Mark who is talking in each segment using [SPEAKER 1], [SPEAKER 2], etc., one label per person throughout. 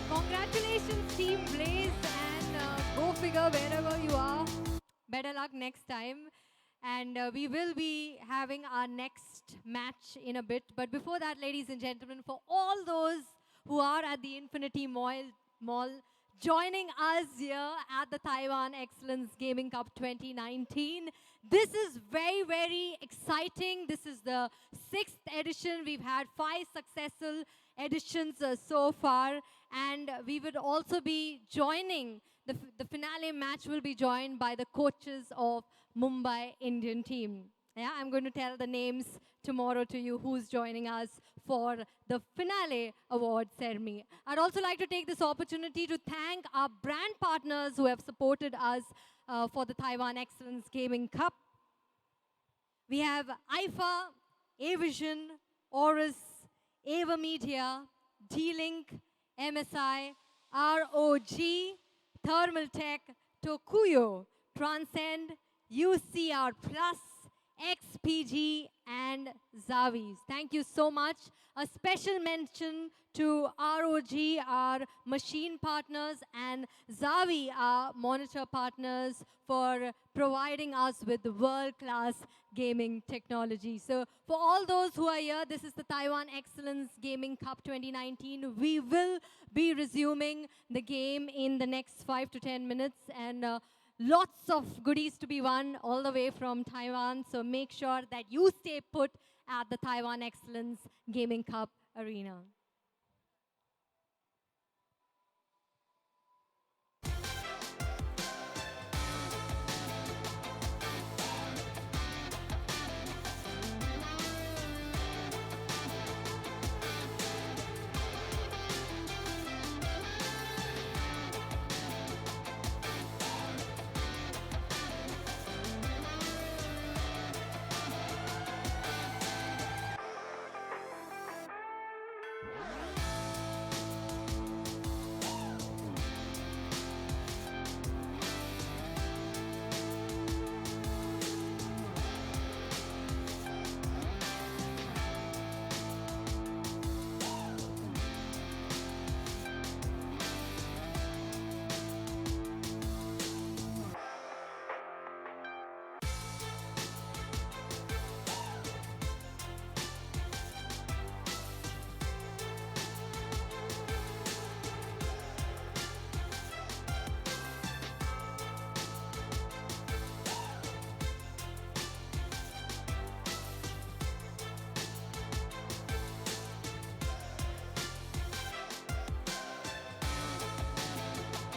[SPEAKER 1] Congratulations, Team Blaze, and go figure wherever you are. Better luck next time. And we will be having our next match in a bit. But before that, ladies and gentlemen, for all those who are at the Infinity Mall joining us here at the Taiwan Excellence Gaming Cup 2019. This is very, very exciting. This is the 6th edition. We've had 5 successful editions so far. And we would also be joining, the finale match will be joined by the coaches of Mumbai Indian team. Yeah, I'm going to tell the names tomorrow to you who's joining us for the finale award ceremony. I'd also like to take this opportunity to thank our brand partners who have supported us for the Taiwan Excellence Gaming Cup. We have IFA, Avision, Oris, Ava Media, D-Link, MSI, ROG, Thermal Tech, Tokuyo, Transcend, UCR Plus, XPG, and Zavis. Thank you so much. A special mention to ROG, our machine partners, and Zavi, our monitor partners, for providing us with world-class gaming technology. So for all those who are here, this is the Taiwan Excellence Gaming Cup 2019. We will be resuming the game in the next 5 to 10 minutes, and lots of goodies to be won all the way from Taiwan. So make sure that you stay put at the Taiwan Excellence Gaming Cup arena.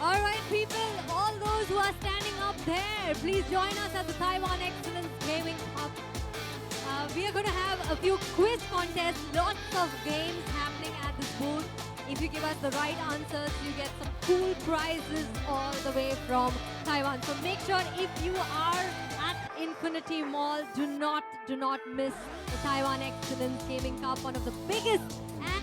[SPEAKER 1] All right, people, all those who are standing up there, please join us at the Taiwan Excellence Gaming Cup. We are going to have a few quiz contests, lots of games happening at this booth. If you give us the right answers, you get some cool prizes all the way from Taiwan. So make sure if you are at Infinity Mall, do not miss the Taiwan Excellence Gaming Cup, one of the biggest and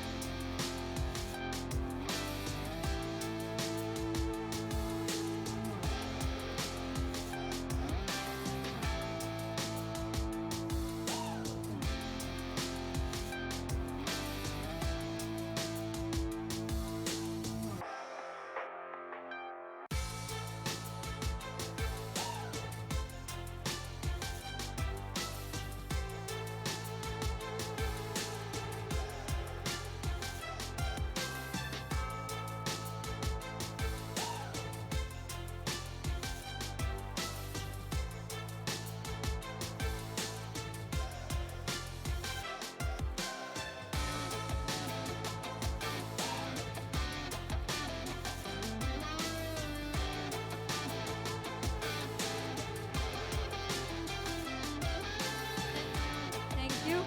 [SPEAKER 1] you.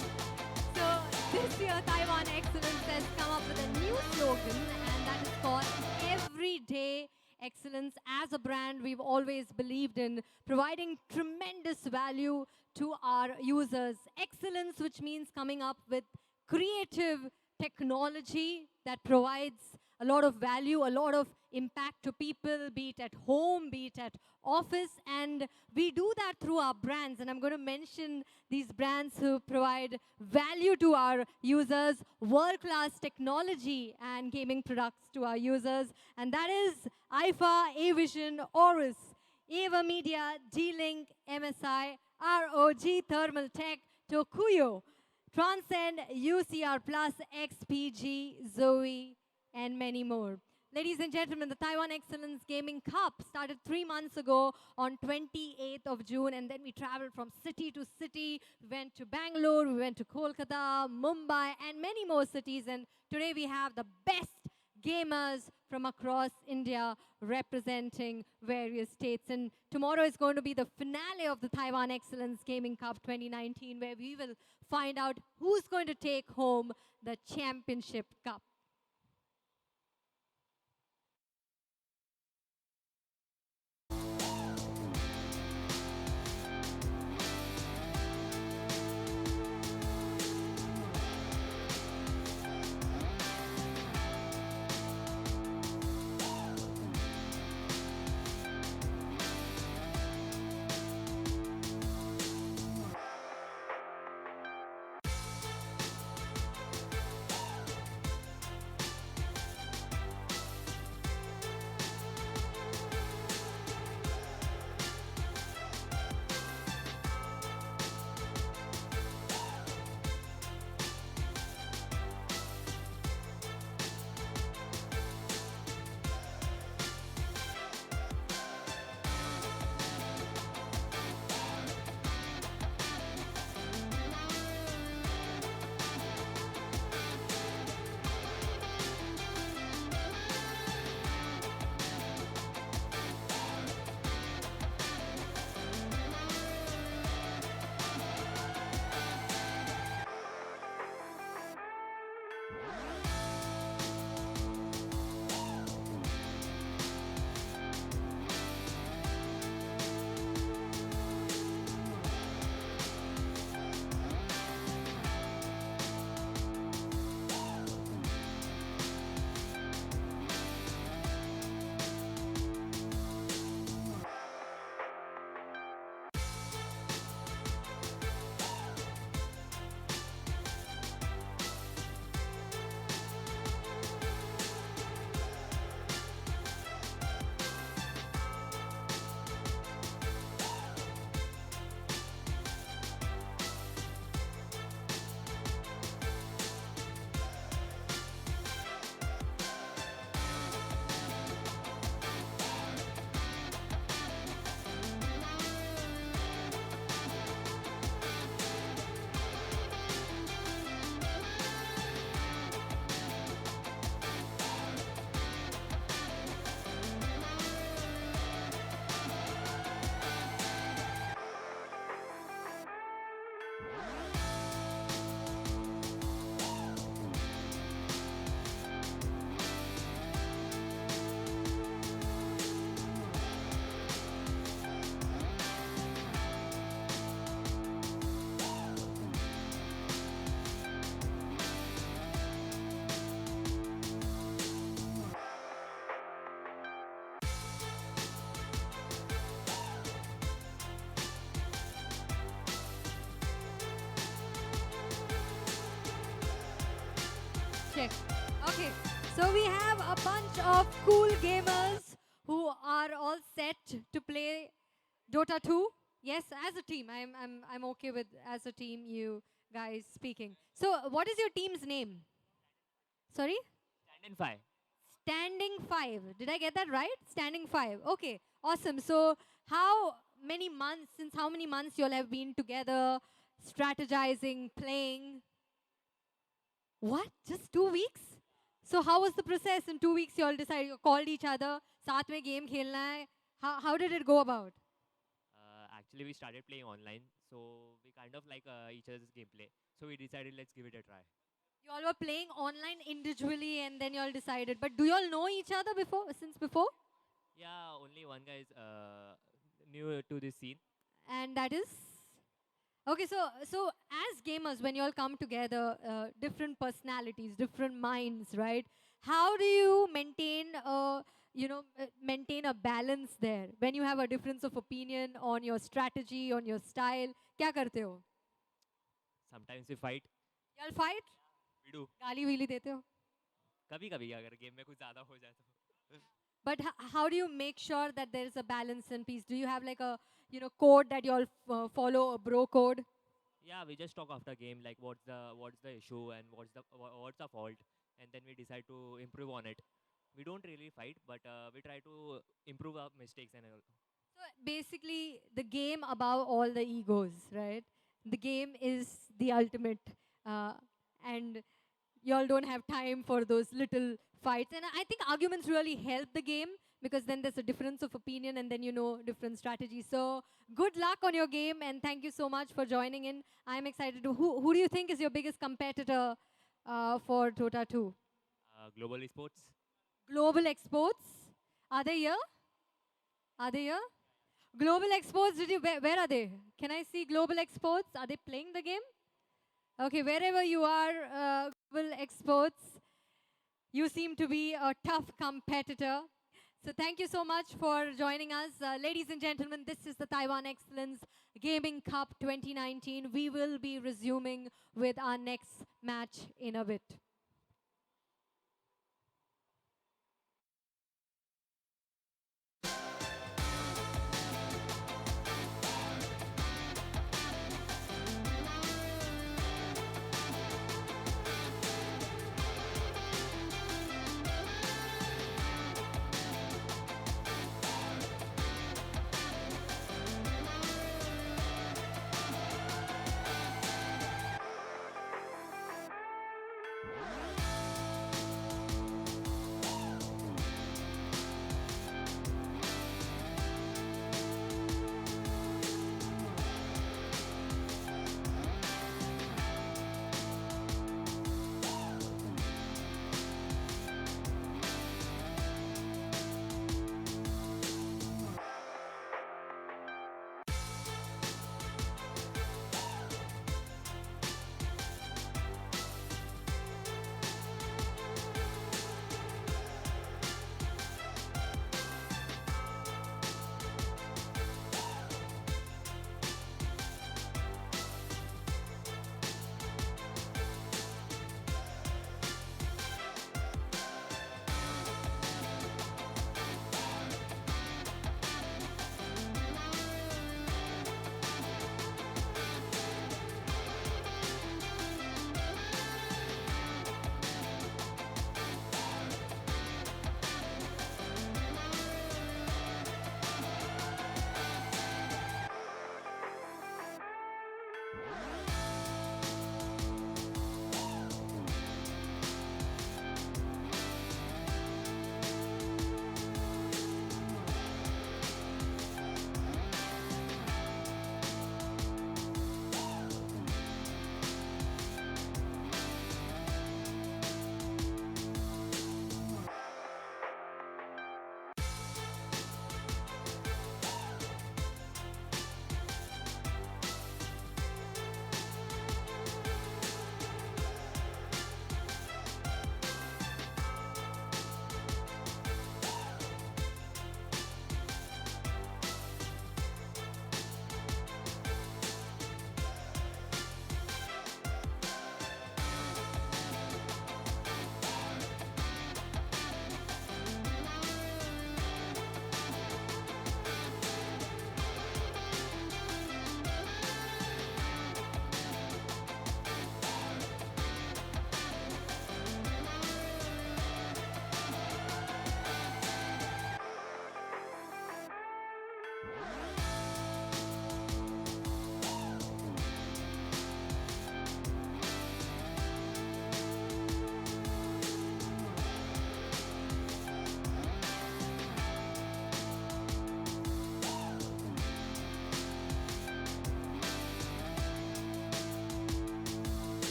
[SPEAKER 1] So this year, Taiwan Excellence has come up with a new slogan, and that is called Everyday Excellence. As a brand, we've always believed in providing tremendous value to our users. Excellence, which means coming up with creative technology that provides a lot of value, a lot of impact to people, be it at home, be it at office. And we do that through our brands. And I'm going to mention these brands who provide value to our users, world-class technology and gaming products to our users. And that is IFA, Avision, Oris, Ava Media, D-Link, MSI, ROG, Thermal Tech, Tokuyo, Transcend, UCR Plus, XPG, Zoe, and many more. Ladies and gentlemen, the Taiwan Excellence Gaming Cup started 3 months ago on 28th of June, and then we traveled from city to city. We went to Bangalore, we went to Kolkata, Mumbai, and many more cities. And today we have the best gamers from across India representing various states. And tomorrow is going to be the finale of the Taiwan Excellence Gaming Cup 2019, where we will find out who's going to take home the championship cup. Check. Okay, so we have a bunch of cool gamers who are all set to play Dota 2. Yes, as a team. I'm okay with as a team you guys speaking. So what is your team's name? Sorry?
[SPEAKER 2] Stand in 5.
[SPEAKER 1] Standing 5. Did I get that right? Standing 5. Okay, awesome. So how many months, since how many months you all have been together, strategizing, playing? What? Just 2 weeks? So how was the process in 2 weeks? You all decided, you called each other, साथ में game खेलना है. How did it go about?
[SPEAKER 2] Actually, we started playing online. So we kind of like each other's gameplay. So we decided let's give it a try.
[SPEAKER 1] You all were playing online individually and then you all decided. But do you all know each other since before?
[SPEAKER 2] Yeah, only one guy is new to this scene.
[SPEAKER 1] And that is? Okay, so as gamers, when you all come together, different personalities, different minds, right? How do you maintain a balance there when you have a difference of opinion on your strategy, on your style? क्या करते हो?
[SPEAKER 2] Sometimes we fight.
[SPEAKER 1] You all fight?
[SPEAKER 2] We do.
[SPEAKER 1] गाली वीली देते हो?
[SPEAKER 2] कभी कभी अगर game में कुछ ज़्यादा हो जाए तो.
[SPEAKER 1] But how do you make sure that there is a balance and peace? Do you have like a code that you all follow, a bro code?
[SPEAKER 2] Yeah, we just talk after game like what's the issue and what's the fault, and then we decide to improve on it. We don't really fight, but we try to improve our mistakes and all.
[SPEAKER 1] So basically, the game above all the egos, right? The game is the ultimate, and y'all don't have time for those little fights. And I think arguments really help the game because then there's a difference of opinion, and then you know different strategies. So good luck on your game, and thank you so much for joining in. I'm excited to. Who do you think is your biggest competitor for Dota 2?
[SPEAKER 2] Global esports.
[SPEAKER 1] Global Exports. Are they here? Are they here? Global Exports, where are they? Can I see Global Exports? Are they playing the game? Okay, wherever you are, Global Exports, you seem to be a tough competitor. So thank you so much for joining us. Ladies and gentlemen, this is the Taiwan Excellence Gaming Cup 2019. We will be resuming with our next match in a bit.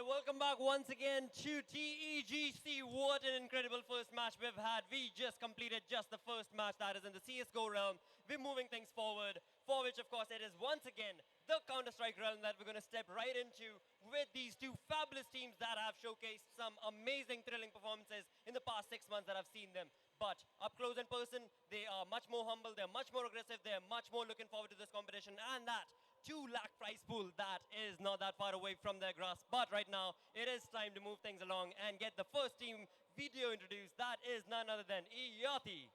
[SPEAKER 3] right, welcome back once again to TEGC. What an incredible first match we've had. We just completed just the first match, that is in the CSGO realm. We're moving things forward, for which, of course, it is once again the Counter-Strike realm that we're going to step right into with these two fabulous teams that have showcased some amazing, thrilling performances in the past 6 months that I've seen them. But up close in person, they are much more humble, they're much more aggressive, they're much more looking forward to this competition, and that 2 lakh prize pool, that is not that far away from their grasp. But right now, it is time to move things along and get the first team video introduced. That is none other than Iyati.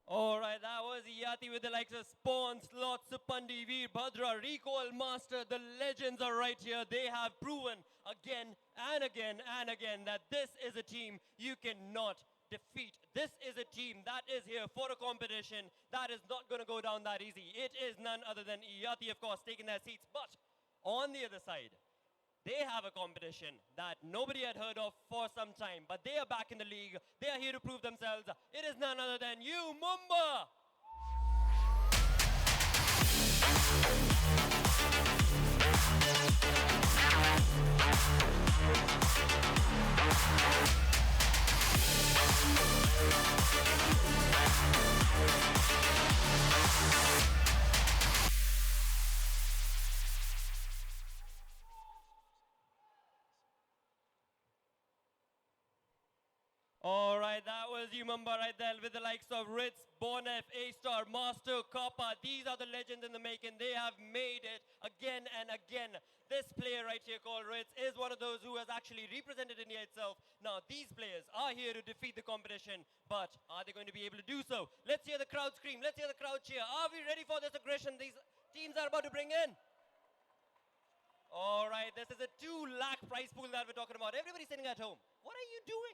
[SPEAKER 3] Alright, that was Iyati with the likes of Spawn, Slot, Supandi, Veer, Bhadra, Recoil Master. The legends are right here. They have proven again and again and again that this is a team you cannot defeat. This is a team that is here for a competition that is not going to go down that easy. It is none other than Iyati, of course, taking their seats. But on the other side, they have a competition that nobody had heard of for some time, but they are back in the league. They are here to prove themselves. It is none other than you, Mumba. Alright, that was Umamba right there with the likes of Ritz, Bonef, A-Star, Master, Kappa. These are the legends in the making. They have made it again and again. This player right here called Ritz is one of those who has actually represented India itself. Now, these players are here to defeat the competition, but are they going to be able to do so? Let's hear the crowd scream. Let's hear the crowd cheer. Are we ready for this aggression these teams are about to bring in? Alright, this is a 2 lakh prize pool that we're talking about. Everybody sitting at home, what are you doing?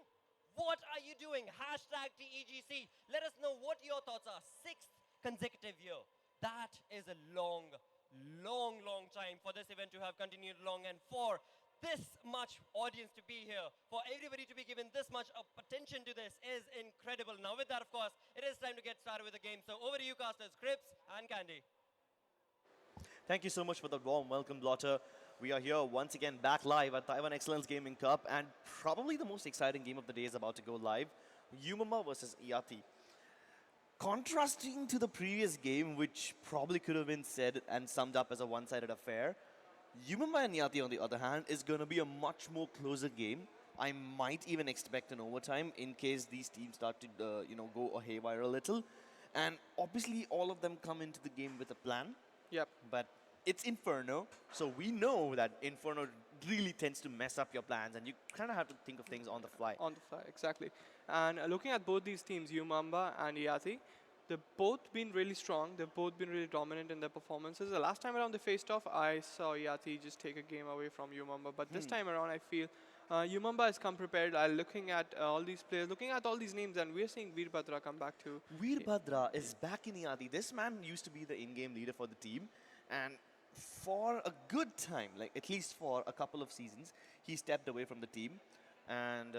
[SPEAKER 3] What are you doing? Hashtag TEGC. Let us know what your thoughts are. 6th consecutive year. That is a long, long, long time for this event to have continued long, and for this much audience to be here, for everybody to be given this much attention to this is incredible. Now with that, of course, it is time to get started with the game. So over to you, casters, Crips and Candy.
[SPEAKER 4] Thank you so much for the warm welcome, Blotter. We are here once again back live at Taiwan Excellence Gaming Cup, and probably the most exciting game of the day is about to go live. Yumama versus Iyati. Contrasting to the previous game, which probably could have been said and summed up as a one-sided affair, Yumama and Iyati, on the other hand, is going to be a much more closer game. I might even expect an overtime in case these teams start to, go haywire a little. And obviously, all of them come into the game with a plan.
[SPEAKER 5] Yep.
[SPEAKER 4] But it's Inferno, so we know that Inferno really tends to mess up your plans, and you kind of have to think of things on the fly.
[SPEAKER 5] On the fly, exactly. And looking at both these teams, Umamba and Iyati, they've both been really strong. They've both been really dominant in their performances. The last time around they faced off, I saw Iyati just take a game away from Umamba. But this time around, I feel Umamba has come prepared. Looking at all these players, looking at all these names, and we're seeing Veerbhadra come back too.
[SPEAKER 4] Veerbhadra is back in Iyati. This man used to be the in-game leader for the team, and for a good time, like at least for a couple of seasons, he stepped away from the team. And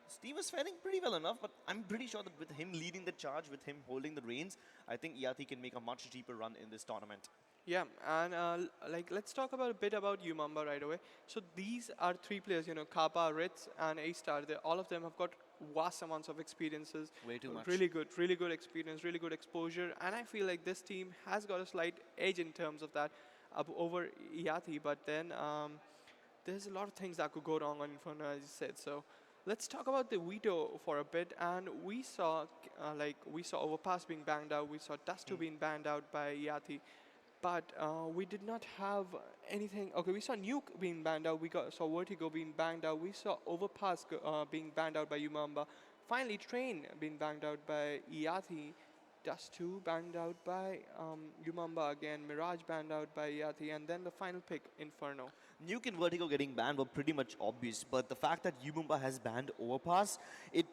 [SPEAKER 4] Steve was faring pretty well enough, but I'm pretty sure that with him leading the charge, with him holding the reins, I think Iyati can make a much deeper run in this tournament.
[SPEAKER 5] Yeah, and let's talk about a bit about Umamba right away. So these are 3 players, Kappa, Ritz, and A-Star. All of them have got vast amounts of experiences.
[SPEAKER 4] Way too much.
[SPEAKER 5] Really good experience, really good exposure. And I feel like this team has got a slight edge in terms of that over Iyati. But then there's a lot of things that could go wrong on Inferno, as you said. So let's talk about the veto for a bit. And we saw Overpass being banged out. We saw Dust 2 being banned out by Iyati. But we did not have anything. Okay, we saw Nuke being banned out. We saw Vertigo being banned out. We saw Overpass being banned out by Umamba. Finally, Train being banned out by Iyati. Dust 2 banned out by Umamba again. Mirage banned out by Iyati. And then the final pick, Inferno.
[SPEAKER 4] Nuke and Vertigo getting banned were pretty much obvious, but the fact that Yumamba has banned Overpass, it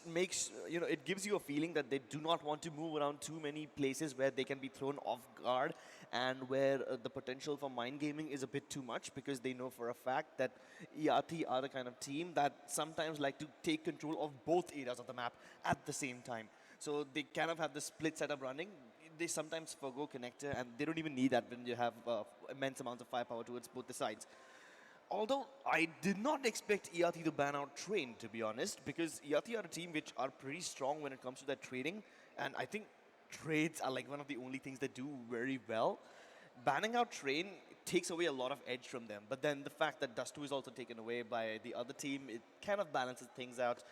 [SPEAKER 4] makes, it gives you a feeling that they do not want to move around too many places where they can be thrown off guard, and where the potential for mind gaming is a bit too much, because they know for a fact that Iati are the kind of team that sometimes like to take control of both areas of the map at the same time. So they kind of have the split setup running. They sometimes forgo connector, and they don't even need that when you have immense amounts of firepower towards both the sides. Although I did not expect Iati to ban out Train, to be honest, because Iati are a team which are pretty strong when it comes to their trading, and I think trades are like one of the only things they do very well. Banning out Train takes away a lot of edge from them, but then the fact that Dust 2 is also taken away by the other team, it kind of balances things out.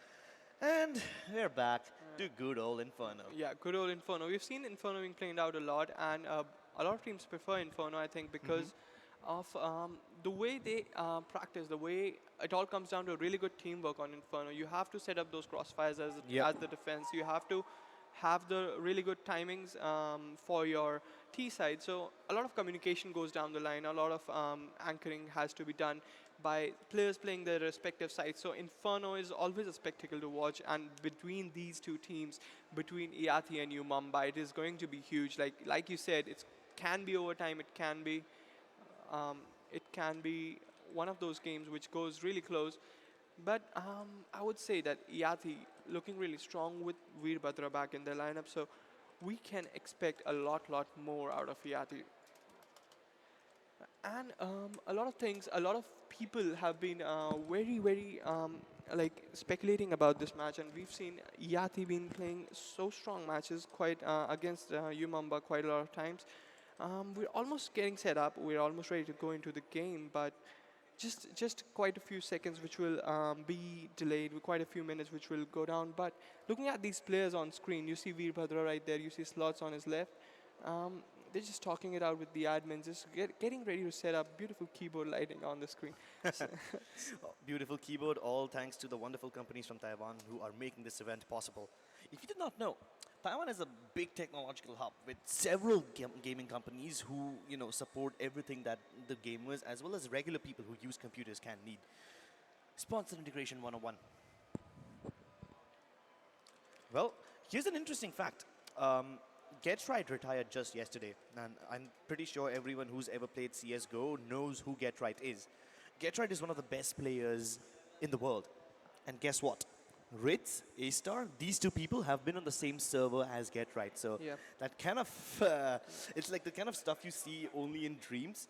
[SPEAKER 4] And we're back to good old Inferno.
[SPEAKER 5] Yeah, good old Inferno. We've seen Inferno being played out a lot, and a lot of teams prefer Inferno, I think, because of the way they practice, the way it all comes down to really good teamwork on Inferno. You have to set up those crossfires as the defense. You have to have the really good timings for your T side. So a lot of communication goes down the line. A lot of anchoring has to be done by players playing their respective sides. So Inferno is always a spectacle to watch. And between these two teams, between Iati and Mumbai, it is going to be huge. Like you said, it can be overtime. It can be one of those games which goes really close. But I would say that Iati looking really strong with Veerbhadra back in their lineup, so we can expect a lot more out of Iati. And a lot of things, a lot of people have been very like speculating about this match, and we've seen Iati been playing so strong matches quite against Umamba quite a lot of times. We're almost getting set up. We're almost ready to go into the game, but just quite a few seconds which will be delayed, with quite a few minutes which will go down. But looking at these players on screen, you see Veerbhadra right there, you see Slots on his left. They're just talking it out with the admins, just getting ready to set up. Beautiful keyboard lighting on the screen.
[SPEAKER 4] Beautiful keyboard, all thanks to the wonderful companies from Taiwan who are making this event possible. If you did not know, Taiwan is a big technological hub with several gaming companies who, support everything that the gamers as well as regular people who use computers can need. Sponsor Integration 101. Well, here's an interesting fact. Get Right retired just yesterday, and I'm pretty sure everyone who's ever played CSGO knows who Get Right is. Get Right is one of the best players in the world. And guess what? Ritz, A-Star, these two people have been on the same server as Get Right. So
[SPEAKER 5] Yeah.
[SPEAKER 4] that kind of, it's like the kind of stuff you see only in dreams.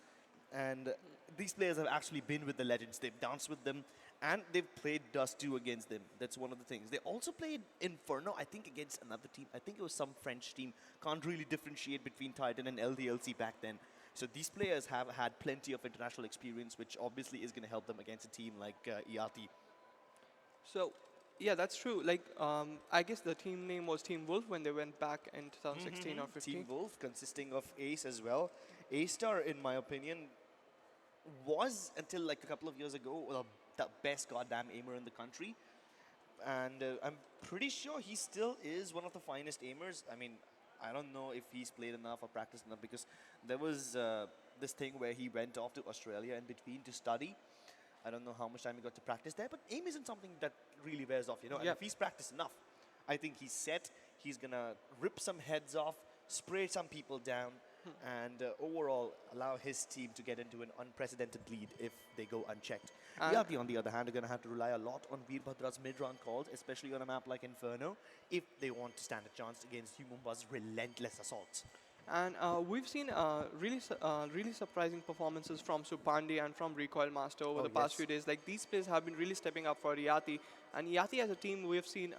[SPEAKER 4] And these players have actually been with the legends. They've danced with them, and they've played Dust 2 against them. That's one of the things. They also played Inferno, I think, against another team. I think it was some French team. Can't really differentiate between Titan and LDLC back then. So these players have had plenty of international experience, which obviously is going to help them against a team like Iati.
[SPEAKER 5] So, yeah, that's true. Like, I guess the team name was Team Wolf when they went back in 2016 or 15.
[SPEAKER 4] Team Wolf, consisting of Ace as well. A-Star, in my opinion, was, until like a couple of years ago, the best goddamn aimer in the country. And I'm pretty sure he still is one of the finest aimers. I mean, I don't know if he's played enough or practiced enough, because there was this thing where he went off to Australia in between to study. I don't know how much time he got to practice there, but aim isn't something that really wears off, And
[SPEAKER 5] Yeah.
[SPEAKER 4] if he's practiced enough, I think he's set. He's going to rip some heads off, spray some people down, and overall allow his team to get into an unprecedented lead if they go unchecked. Yati, on the other hand, are going to have to rely a lot on Veerbhadra's mid-round calls, especially on a map like Inferno, if they want to stand a chance against Humumba's relentless assaults.
[SPEAKER 5] And we've seen really surprising performances from Supandi and from Recoil Master over
[SPEAKER 4] Oh,
[SPEAKER 5] the past
[SPEAKER 4] yes.
[SPEAKER 5] few days. Like, these players have been really stepping up for Iati. And Iati as a team, we've seen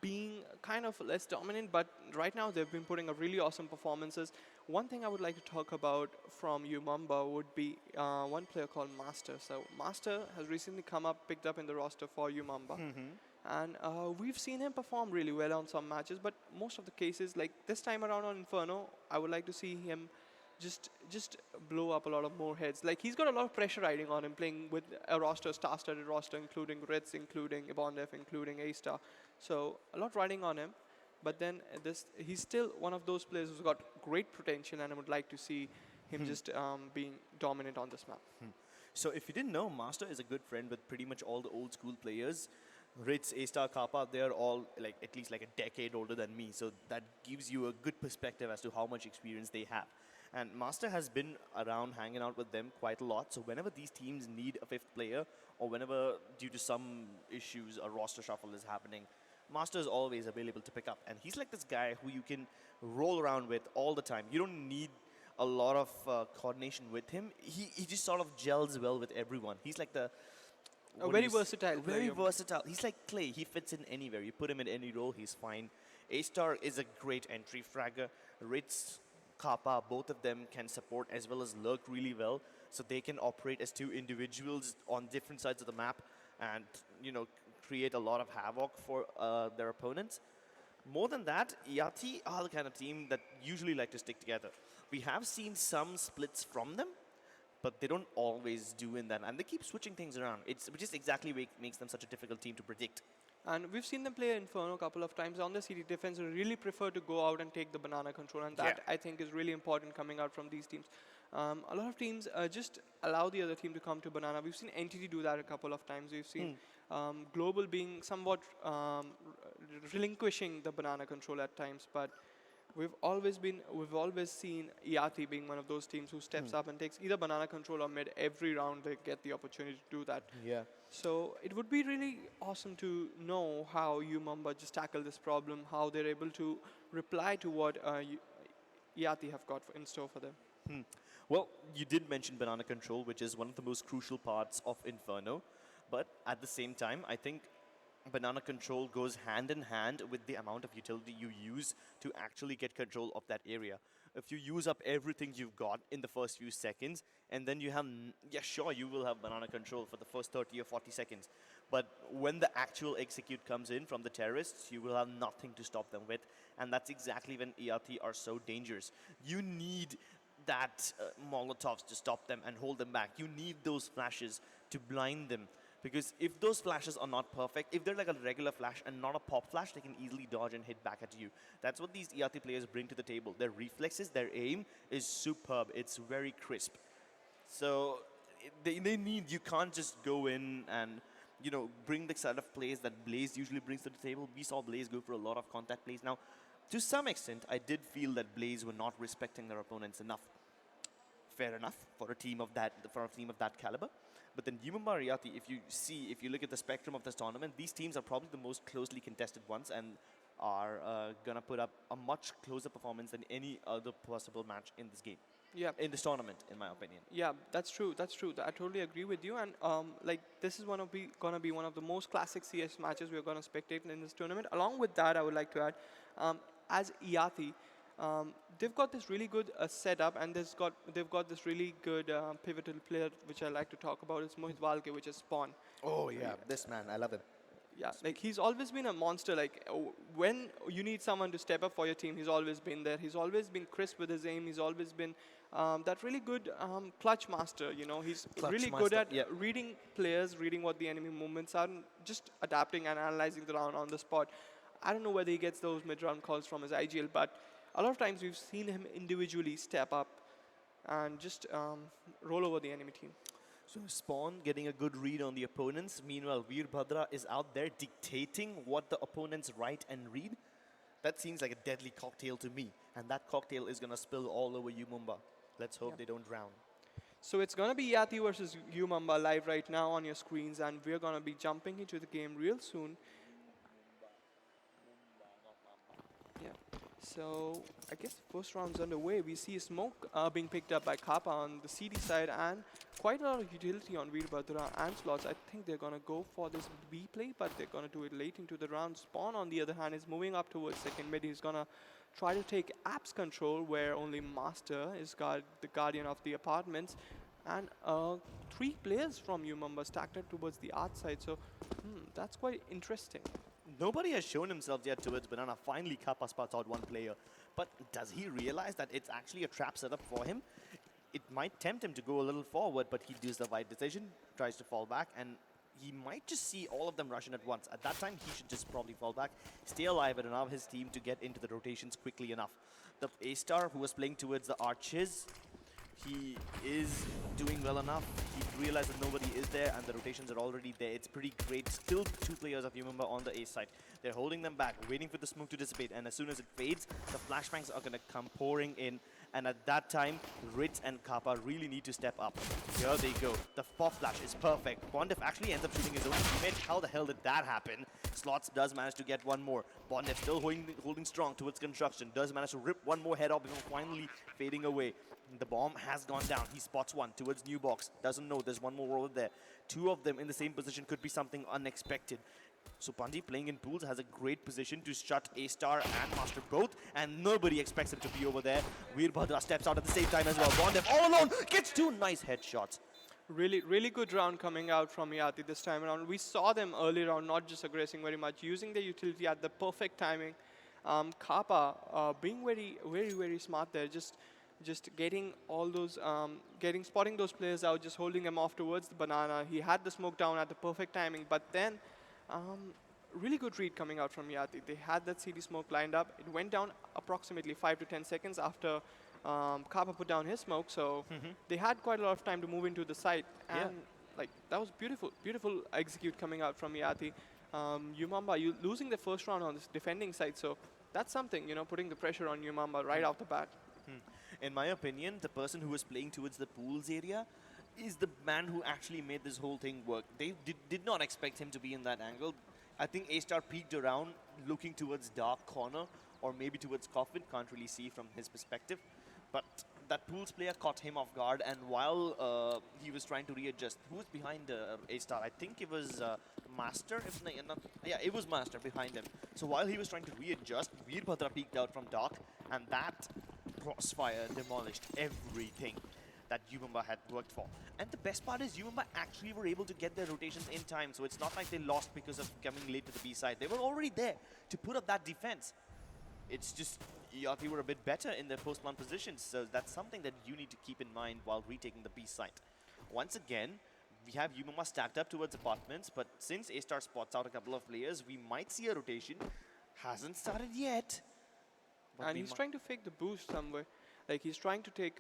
[SPEAKER 5] being kind of less dominant, but right now they've been putting up really awesome performances. One thing I would like to talk about from Umamba would be one player called Master. So Master has recently picked up in the roster for Umamba. And we've seen him perform really well on some matches, but most of the cases, like this time around on Inferno, I would like to see him just blow up a lot of more heads. Like, he's got a lot of pressure riding on him, playing with a star-studded roster, including Ritz, including Ibondef, including A-Star. So a lot riding on him, but then he's still one of those players who's got great potential, and I would like to see him just being dominant on this map.
[SPEAKER 4] So if you didn't know, Master is a good friend with pretty much all the old school players. Ritz, A-Star, Kappa, they're all like at least like a decade older than me. So that gives you a good perspective as to how much experience they have. And Master has been around hanging out with them quite a lot. So whenever these teams need a fifth player, or whenever due to some issues a roster shuffle is happening, Master is always available to pick up. And he's like this guy who you can roll around with all the time. You don't need a lot of coordination with him. He just sort of gels well with everyone. He's like the
[SPEAKER 5] A
[SPEAKER 4] what do
[SPEAKER 5] very
[SPEAKER 4] you s-
[SPEAKER 5] versatile
[SPEAKER 4] very
[SPEAKER 5] player.
[SPEAKER 4] versatile. He's like Clay. He fits in anywhere. You put him in any role, he's fine. A-Star is a great entry fragger. Ritz, Kappa, both of them can support as well as lurk really well. So they can operate as two individuals on different sides of the map and, create a lot of havoc for their opponents. More than that, Yati are the kind of team that usually like to stick together. We have seen some splits from them, but they don't always do in that, and they keep switching things around. Which is exactly what makes them such a difficult team to predict.
[SPEAKER 5] And we've seen them play Inferno a couple of times on the CD defense. They really prefer to go out and take the banana control, and that I think is really important coming out from these teams. A lot of teams just allow the other team to come to banana. We've seen NTT do that a couple of times. We've seen Global being somewhat relinquishing the banana control at times, but we've always seen Iati being one of those teams who steps up and takes either banana control or mid every round. They get the opportunity to do that.
[SPEAKER 4] Yeah.
[SPEAKER 5] So it would be really awesome to know how Mamba just tackle this problem, how they're able to reply to what Iati have got in store for them.
[SPEAKER 4] Well, you did mention banana control, which is one of the most crucial parts of Inferno. But at the same time, I think banana control goes hand in hand with the amount of utility you use to actually get control of that area. If you use up everything you've got in the first few seconds, and then you have, yeah, sure, you will have banana control for the first 30 or 40 seconds. But when the actual execute comes in from the terrorists, you will have nothing to stop them with. And that's exactly when ERT are so dangerous. You need that Molotovs to stop them and hold them back. You need those flashes to blind them. Because if those flashes are not perfect, if they're like a regular flash and not a pop flash, they can easily dodge and hit back at you. That's what these ERT players bring to the table. Their reflexes, their aim is superb. It's very crisp. So they need, you can't just go in and, bring the sort of plays that Blaze usually brings to the table. We saw Blaze go for a lot of contact plays. Now, to some extent, I did feel that Blaze were not respecting their opponents enough. Fair enough for a team of that caliber. But then Yumamba Riyati, if you look at the spectrum of this tournament, these teams are probably the most closely contested ones and are going to put up a much closer performance than any other possible match in this game.
[SPEAKER 5] Yeah.
[SPEAKER 4] In this tournament, in my opinion.
[SPEAKER 5] Yeah, that's true. That's true. I totally agree with you. And this is gonna be one of the most classic CS matches we're gonna spectate in this tournament. Along with that, I would like to add, as Iati, they've got this really good setup, and they've got this really good pivotal player, which I like to talk about. It's Mohit Walke, which is Spawn.
[SPEAKER 4] Oh, yeah. This man, I love him.
[SPEAKER 5] Yeah, like he's always been a monster. Like when you need someone to step up for your team, he's always been there. He's always been crisp with his aim. He's always been that really good clutch master. He's
[SPEAKER 4] Clutch
[SPEAKER 5] really
[SPEAKER 4] master,
[SPEAKER 5] good at
[SPEAKER 4] yeah.
[SPEAKER 5] reading players, reading what the enemy movements are, and just adapting and analyzing the round on the spot. I don't know whether he gets those mid-round calls from his IGL, but a lot of times we've seen him individually step up and just roll over the enemy team.
[SPEAKER 4] So Spawn getting a good read on the opponents. Meanwhile, Veerbhadra is out there dictating what the opponents write and read. That seems like a deadly cocktail to me. And that cocktail is going to spill all over Umumba. Let's hope they don't drown.
[SPEAKER 5] So it's going to be Yati versus Umamba live right now on your screens, and we're going to be jumping into the game real soon. Yeah. So I guess the first round's underway. We see smoke being picked up by Kappa on the CD side, and quite a lot of utility on Veerbhadra and slots. I think they're going to go for this B play, but they're going to do it late into the round. Spawn, on the other hand, is moving up towards second mid. He's going to try to take apps control, where only Master is the guardian of the apartments. And 3 players from Umamba stacked up towards the art side. So that's quite interesting.
[SPEAKER 4] Nobody has shown himself yet towards Banana. Finally, Kappa spots out one player. But does he realize that it's actually a trap setup for him? It might tempt him to go a little forward, but he does the right decision, tries to fall back, and he might just see all of them rush in at once. At that time, he should just probably fall back, stay alive, and allow his team to get into the rotations quickly enough. The A-Star, who was playing towards the arches, he is doing well enough. He realize that nobody is there and the rotations are already there. It's pretty great. Still two players of Yumamba on the A side. They're holding them back, waiting for the smoke to dissipate, and as soon as it fades, the flashbangs are going to come pouring in, and at that time, Ritz and Kappa really need to step up. Here they go. The pop flash is perfect. Bondef actually ends up shooting his own teammate. How the hell did that happen? Slots does manage to get one more. Bondef still holding strong towards construction. Does manage to rip one more head off before finally fading away. The bomb has gone down. He spots one towards New Box. Doesn't know there's one more over there. Two of them in the same position could be something unexpected. So Pandi playing in pools has a great position to shut A-Star and Master both, and nobody expects him to be over there. Veerbhadra steps out at the same time as well. Bondef all alone gets two nice headshots.
[SPEAKER 5] Really good round coming out from Yati this time around. We saw them earlier on not just aggressing very much, using their utility at the perfect timing. Kappa being very smart there, just getting all those, spotting those players out, just holding them off towards the banana. He had the smoke down at the perfect timing, but then really good read coming out from Yati. They had that CD smoke lined up. It went down approximately 5 to 10 seconds after Kappa put down his smoke, so they had quite a lot of time to move into the site, and like that was beautiful execute coming out from Yati. Yumamba, you losing the first round on this defending side, so that's something, you know, putting the pressure on Yumamba right off the bat.
[SPEAKER 4] In my opinion, the person who was playing towards the pools area is the man who actually made this whole thing work. They did not expect him to be in that angle. I think A-Star peeked around looking towards dark corner or maybe towards coffin, can't really see from his perspective. But that pools player caught him off guard, and while he was trying to readjust, who was behind A-Star? I think it was Master, yeah, it was Master behind him. So while he was trying to readjust, Veerbhadra peeked out from dark, and that crossfire demolished everything that Yumamba had worked for. And the best part is Yumamba actually were able to get their rotations in time, so it's not like they lost because of coming late to the B side. They were already there to put up that defense. It's just Yati were a bit better in their post-plant positions, so that's something that you need to keep in mind while retaking the B site. Once again, we have Yumamba stacked up towards apartments, but since A-Star spots out a couple of players, we might see a rotation. Hasn't started yet.
[SPEAKER 5] And he's trying to fake the boost somewhere. Like he's trying to take,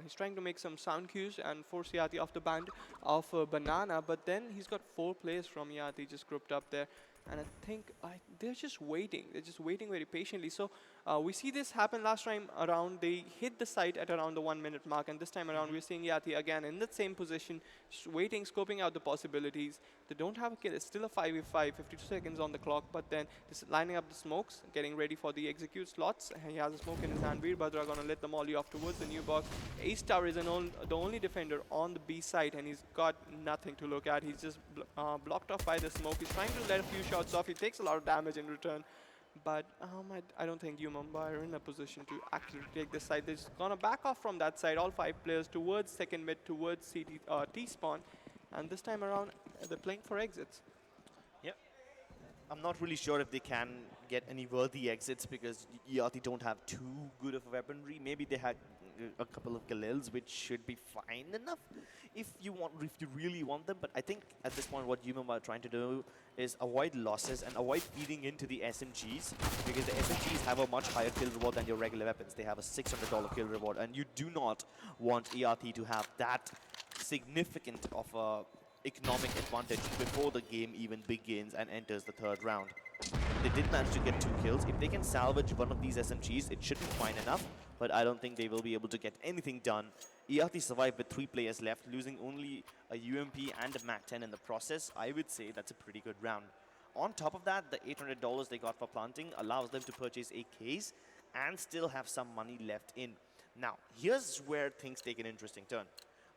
[SPEAKER 5] he's trying to make some sound cues and force Yati off the band of Banana, but then he's got 4 players from Yati just grouped up there. And I think they're just waiting. They're just waiting very patiently. So we see this happen last time around. They hit the site at around the 1 minute mark. And this time around, we're seeing Yati again in that same position, just waiting, scoping out the possibilities. They don't have a kill. It's still a 5v5, 52 seconds on the clock. But then just lining up the smokes, getting ready for the execute slots. He has a smoke in his hand. Veerbhadra are going to let the molly off towards the new box. A-Star is the only defender on the B site, and he's got nothing to look at. He's just blocked off by the smoke. He's trying to let a few shots off. He takes a lot of damage in return. But I don't think Yumamba are in a position to actually take this side. They're just going to back off from that side, all 5 players, towards second mid, towards T-spawn. And this time around, they're playing for exits.
[SPEAKER 4] Yep. I'm not really sure if they can get any worthy exits because Yati don't have too good of a weaponry. Maybe they had a couple of Galils, which should be fine enough if you really want them. But I think at this point, what Yumamba are trying to do is avoid losses and avoid feeding into the SMGs, because the SMGs have a much higher kill reward than your regular weapons. They have a $600 kill reward, and you do not want ERT to have that significant of a economic advantage before the game even begins and enters the 3rd round. They did manage to get 2 kills. If they can salvage one of these SMGs, it should be fine enough, but I don't think they will be able to get anything done. ERT survived with 3 players left, losing only a UMP and a MAC-10 in the process. I would say that's a pretty good round. On top of that, the $800 they got for planting allows them to purchase AKs and still have some money left in. Now, here's where things take an interesting turn.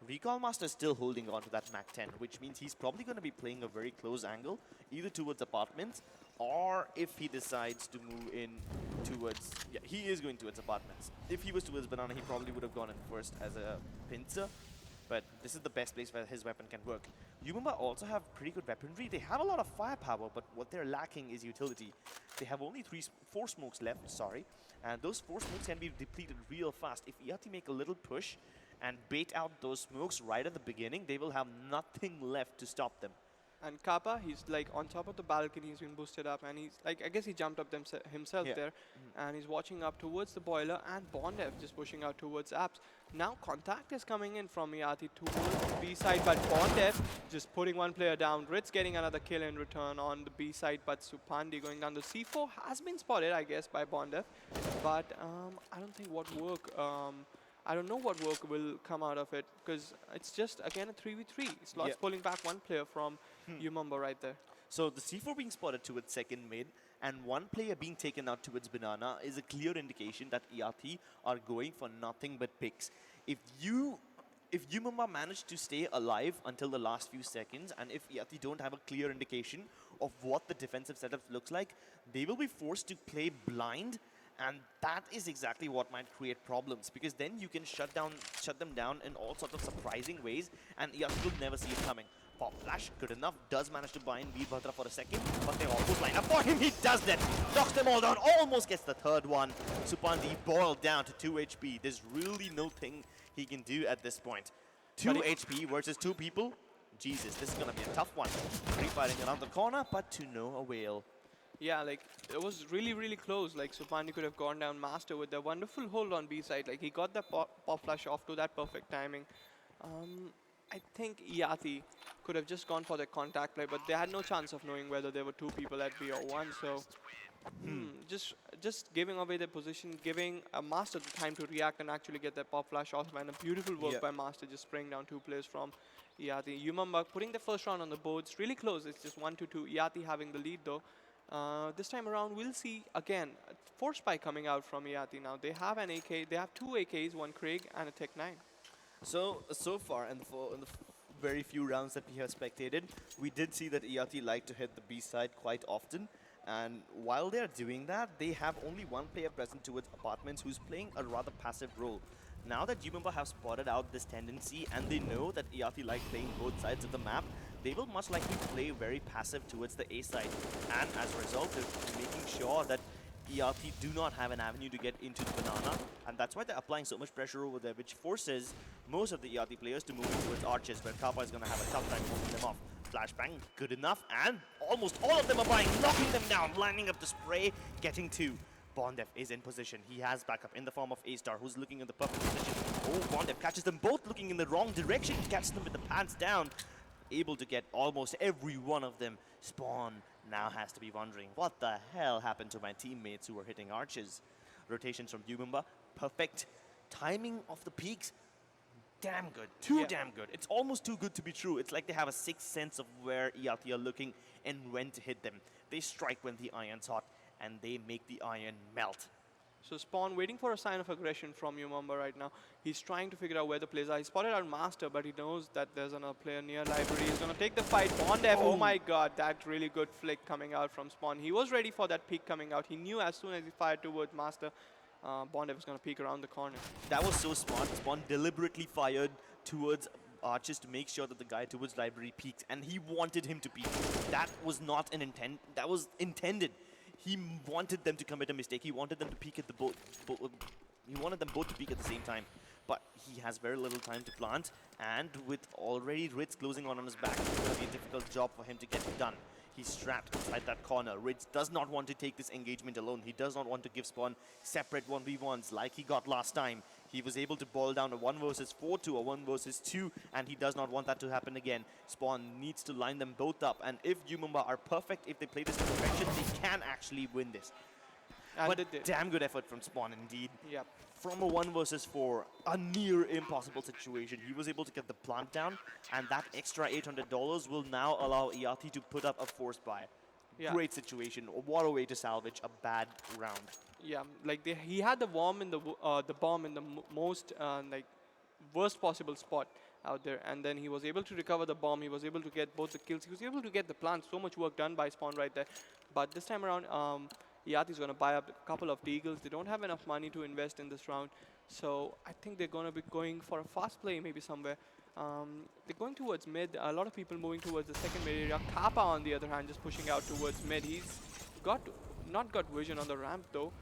[SPEAKER 4] Recall Master is still holding on to that MAC-10, which means he's probably going to be playing a very close angle, either towards apartments, or if he decides to move in towards... Yeah, he is going towards apartments. If he was towards Banana, he probably would have gone in first as a pincer, but this is the best place where his weapon can work. Yumamba also have pretty good weaponry. They have a lot of firepower, but what they're lacking is utility. They have only 4 smokes left, sorry, and those 4 smokes can be depleted real fast. If Yati make a little push and bait out those smokes right at the beginning, they will have nothing left to stop them.
[SPEAKER 5] And Kappa, he's like on top of the balcony, he's been boosted up, and he's like, I guess he jumped up himself
[SPEAKER 4] Yeah.
[SPEAKER 5] there, and he's watching up towards the boiler, and Bondev just pushing out towards Apps. Now contact is coming in from Yati towards the B side, but Bondev just putting one player down. Ritz getting another kill in return on the B side, but Supandi going down. The C4 has been spotted, I guess, by Bondev, but I don't think what work. I don't know what work will come out of it because it's just again a 3v3. Slots
[SPEAKER 4] Yeah.
[SPEAKER 5] pulling back one player from Yumamba right there.
[SPEAKER 4] So the C4 being spotted towards second mid and one player being taken out towards banana is a clear indication that ERT are going for nothing but picks. If Yumamba manage to stay alive until the last few seconds, and if ERT don't have a clear indication of what the defensive setup looks like, they will be forced to play blind, and that is exactly what might create problems, because then you can shut them down in all sorts of surprising ways, and ERT will never see it coming. Pop Flash, good enough, does manage to bind Veerbhadra for a second, but they almost line up for him. He does that, knocks them all down, almost gets the third one. Supandi boiled down to 2 HP. There's really no thing he can do at this point. 2
[SPEAKER 5] But
[SPEAKER 4] HP versus 2 people. Jesus, this is gonna be a tough one. Pre-fighting around the corner, but to no avail.
[SPEAKER 5] Yeah, like it was really, really close. Like Supandi could have gone down Master with the wonderful hold on B side. Like he got the pop flash off to that perfect timing. I think Yati could have just gone for the contact play, but they had no chance of knowing whether there were 2 people at B or 1. So just giving away their position, giving a Master the time to react and actually get that pop flash off, and a beautiful work
[SPEAKER 4] Yeah.
[SPEAKER 5] by Master just spraying down 2 players from Yati. Yumamba putting the first round on the board. It's really close. It's just 1-2. Yati having the lead though. This time around, we'll see again a force spy coming out from Yati now. They have an AK. They have 2 AKs, 1 Krieg and a Tech 9.
[SPEAKER 4] So far, in the very few rounds that we have spectated, we did see that ERT like to hit the B side quite often. And while they're doing that, they have only one player present towards apartments who's playing a rather passive role. Now that Yumamba have spotted out this tendency and they know that ERT like playing both sides of the map, they will much likely play very passive towards the A side. And as a result, they're making sure that ERT do not have an avenue to get into the banana, and that's why they're applying so much pressure over there, which forces most of the ERT players to move towards arches, where Kappa is going to have a tough time holding them off. Flashbang, good enough, and almost all of them are buying, knocking them down, lining up the spray, getting 2. Bondev is in position. He has backup in the form of A-Star, who's looking in the perfect position. Oh, Bondev catches them both looking in the wrong direction, catches them with the pants down, able to get almost every one of them. Spawn now has to be wondering, what the hell happened to my teammates who were hitting arches? Rotations from Yumamba, perfect. Timing of the peaks, damn good, too
[SPEAKER 5] Yeah.
[SPEAKER 4] damn good. It's almost too good to be true. It's like they have a sixth sense of where ERT are looking and when to hit them. They strike when the iron's hot, and they make the iron melt.
[SPEAKER 5] So Spawn waiting for a sign of aggression from Yumamba right now. He's trying to figure out where the players are. He spotted out Master, but he knows that there's another player near Library. He's going to take the fight. Bondev, oh my god, that really good flick coming out from Spawn. He was ready for that peek coming out. He knew as soon as he fired towards Master, Bondev was going to peek around the corner.
[SPEAKER 4] That was so smart. Spawn deliberately fired towards arches to make sure that the guy towards Library peaked, and he wanted him to peek. That was not an intent. That was intended. He wanted them to commit a mistake. He wanted them to peek at the both. He wanted them both to peek at the same time. But he has very little time to plant, and with already Ritz closing on his back, it's going to be a difficult job for him to get it done. He's trapped inside that corner. Ritz does not want to take this engagement alone. He does not want to give Spawn separate 1v1s like he got last time. He was able to boil down a 1 versus 4 to a 1 versus 2, and he does not want that to happen again. Spawn needs to line them both up, and if Yumamba are perfect, if they play this to perfection, they can actually win this.
[SPEAKER 5] And
[SPEAKER 4] But
[SPEAKER 5] they did.
[SPEAKER 4] damn good effort from Spawn indeed.
[SPEAKER 5] Yep.
[SPEAKER 4] From a 1 versus 4, a near impossible situation, he was able to get the plant down, and that extra $800 will now allow ERT to put up a force buy.
[SPEAKER 5] Yeah.
[SPEAKER 4] Great situation. What a way to salvage a bad round.
[SPEAKER 5] Yeah, like he had the bomb in the bomb in the most like worst possible spot out there, and then he was able to recover the bomb. He was able to get both the kills. He was able to get the plant. So much work done by Spawn right there. But this time around, Yati is going to buy up a couple of Deagles. They don't have enough money to invest in this round, so I think they're going to be going for a fast play maybe somewhere. They're going towards mid. A lot of people moving towards the second mid area. Kappa, on the other hand, just pushing out towards mid. He's not got vision on the ramp though.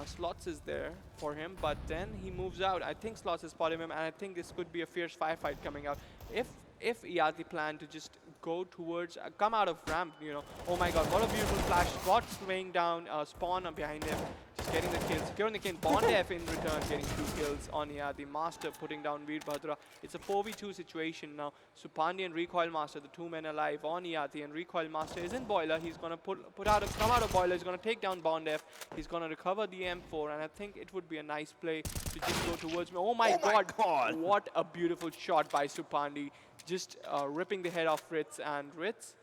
[SPEAKER 5] Slots is there for him, but then he moves out. I think Slots is spotting him, and I think this could be a fierce firefight coming out. If ERT plan to just go towards, come out of ramp, you know. Oh my god, what a beautiful flash. Got swaying down, Spawn behind him, just getting the kill, securing the kill. Bondef in return, getting 2 kills on the Master, putting down Veerbhadra. It's a 4v2 situation now. Supandi and Recoil Master, the 2 men alive on Yati, and Recoil Master is in Boiler. He's gonna come out of Boiler, he's gonna take down Bondef. He's gonna recover the M4, and I think it would be a nice play to just go towards me. Oh my god, what a beautiful shot by Supandi. Just ripping the head off Ritz, and Ritz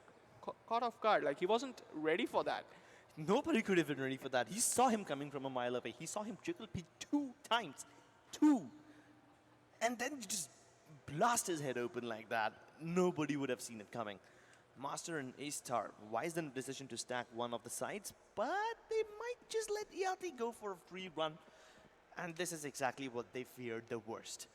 [SPEAKER 5] caught off guard. Like, he wasn't ready for that.
[SPEAKER 4] Nobody could have been ready for that. He saw him coming from a mile away. He saw him trickle P 2 times. 2. And then just blast his head open like that. Nobody would have seen it coming. Master and A-Star, wise in the decision to stack one of the sides, but they might just let Yati go for a free run. And this is exactly what they feared the worst.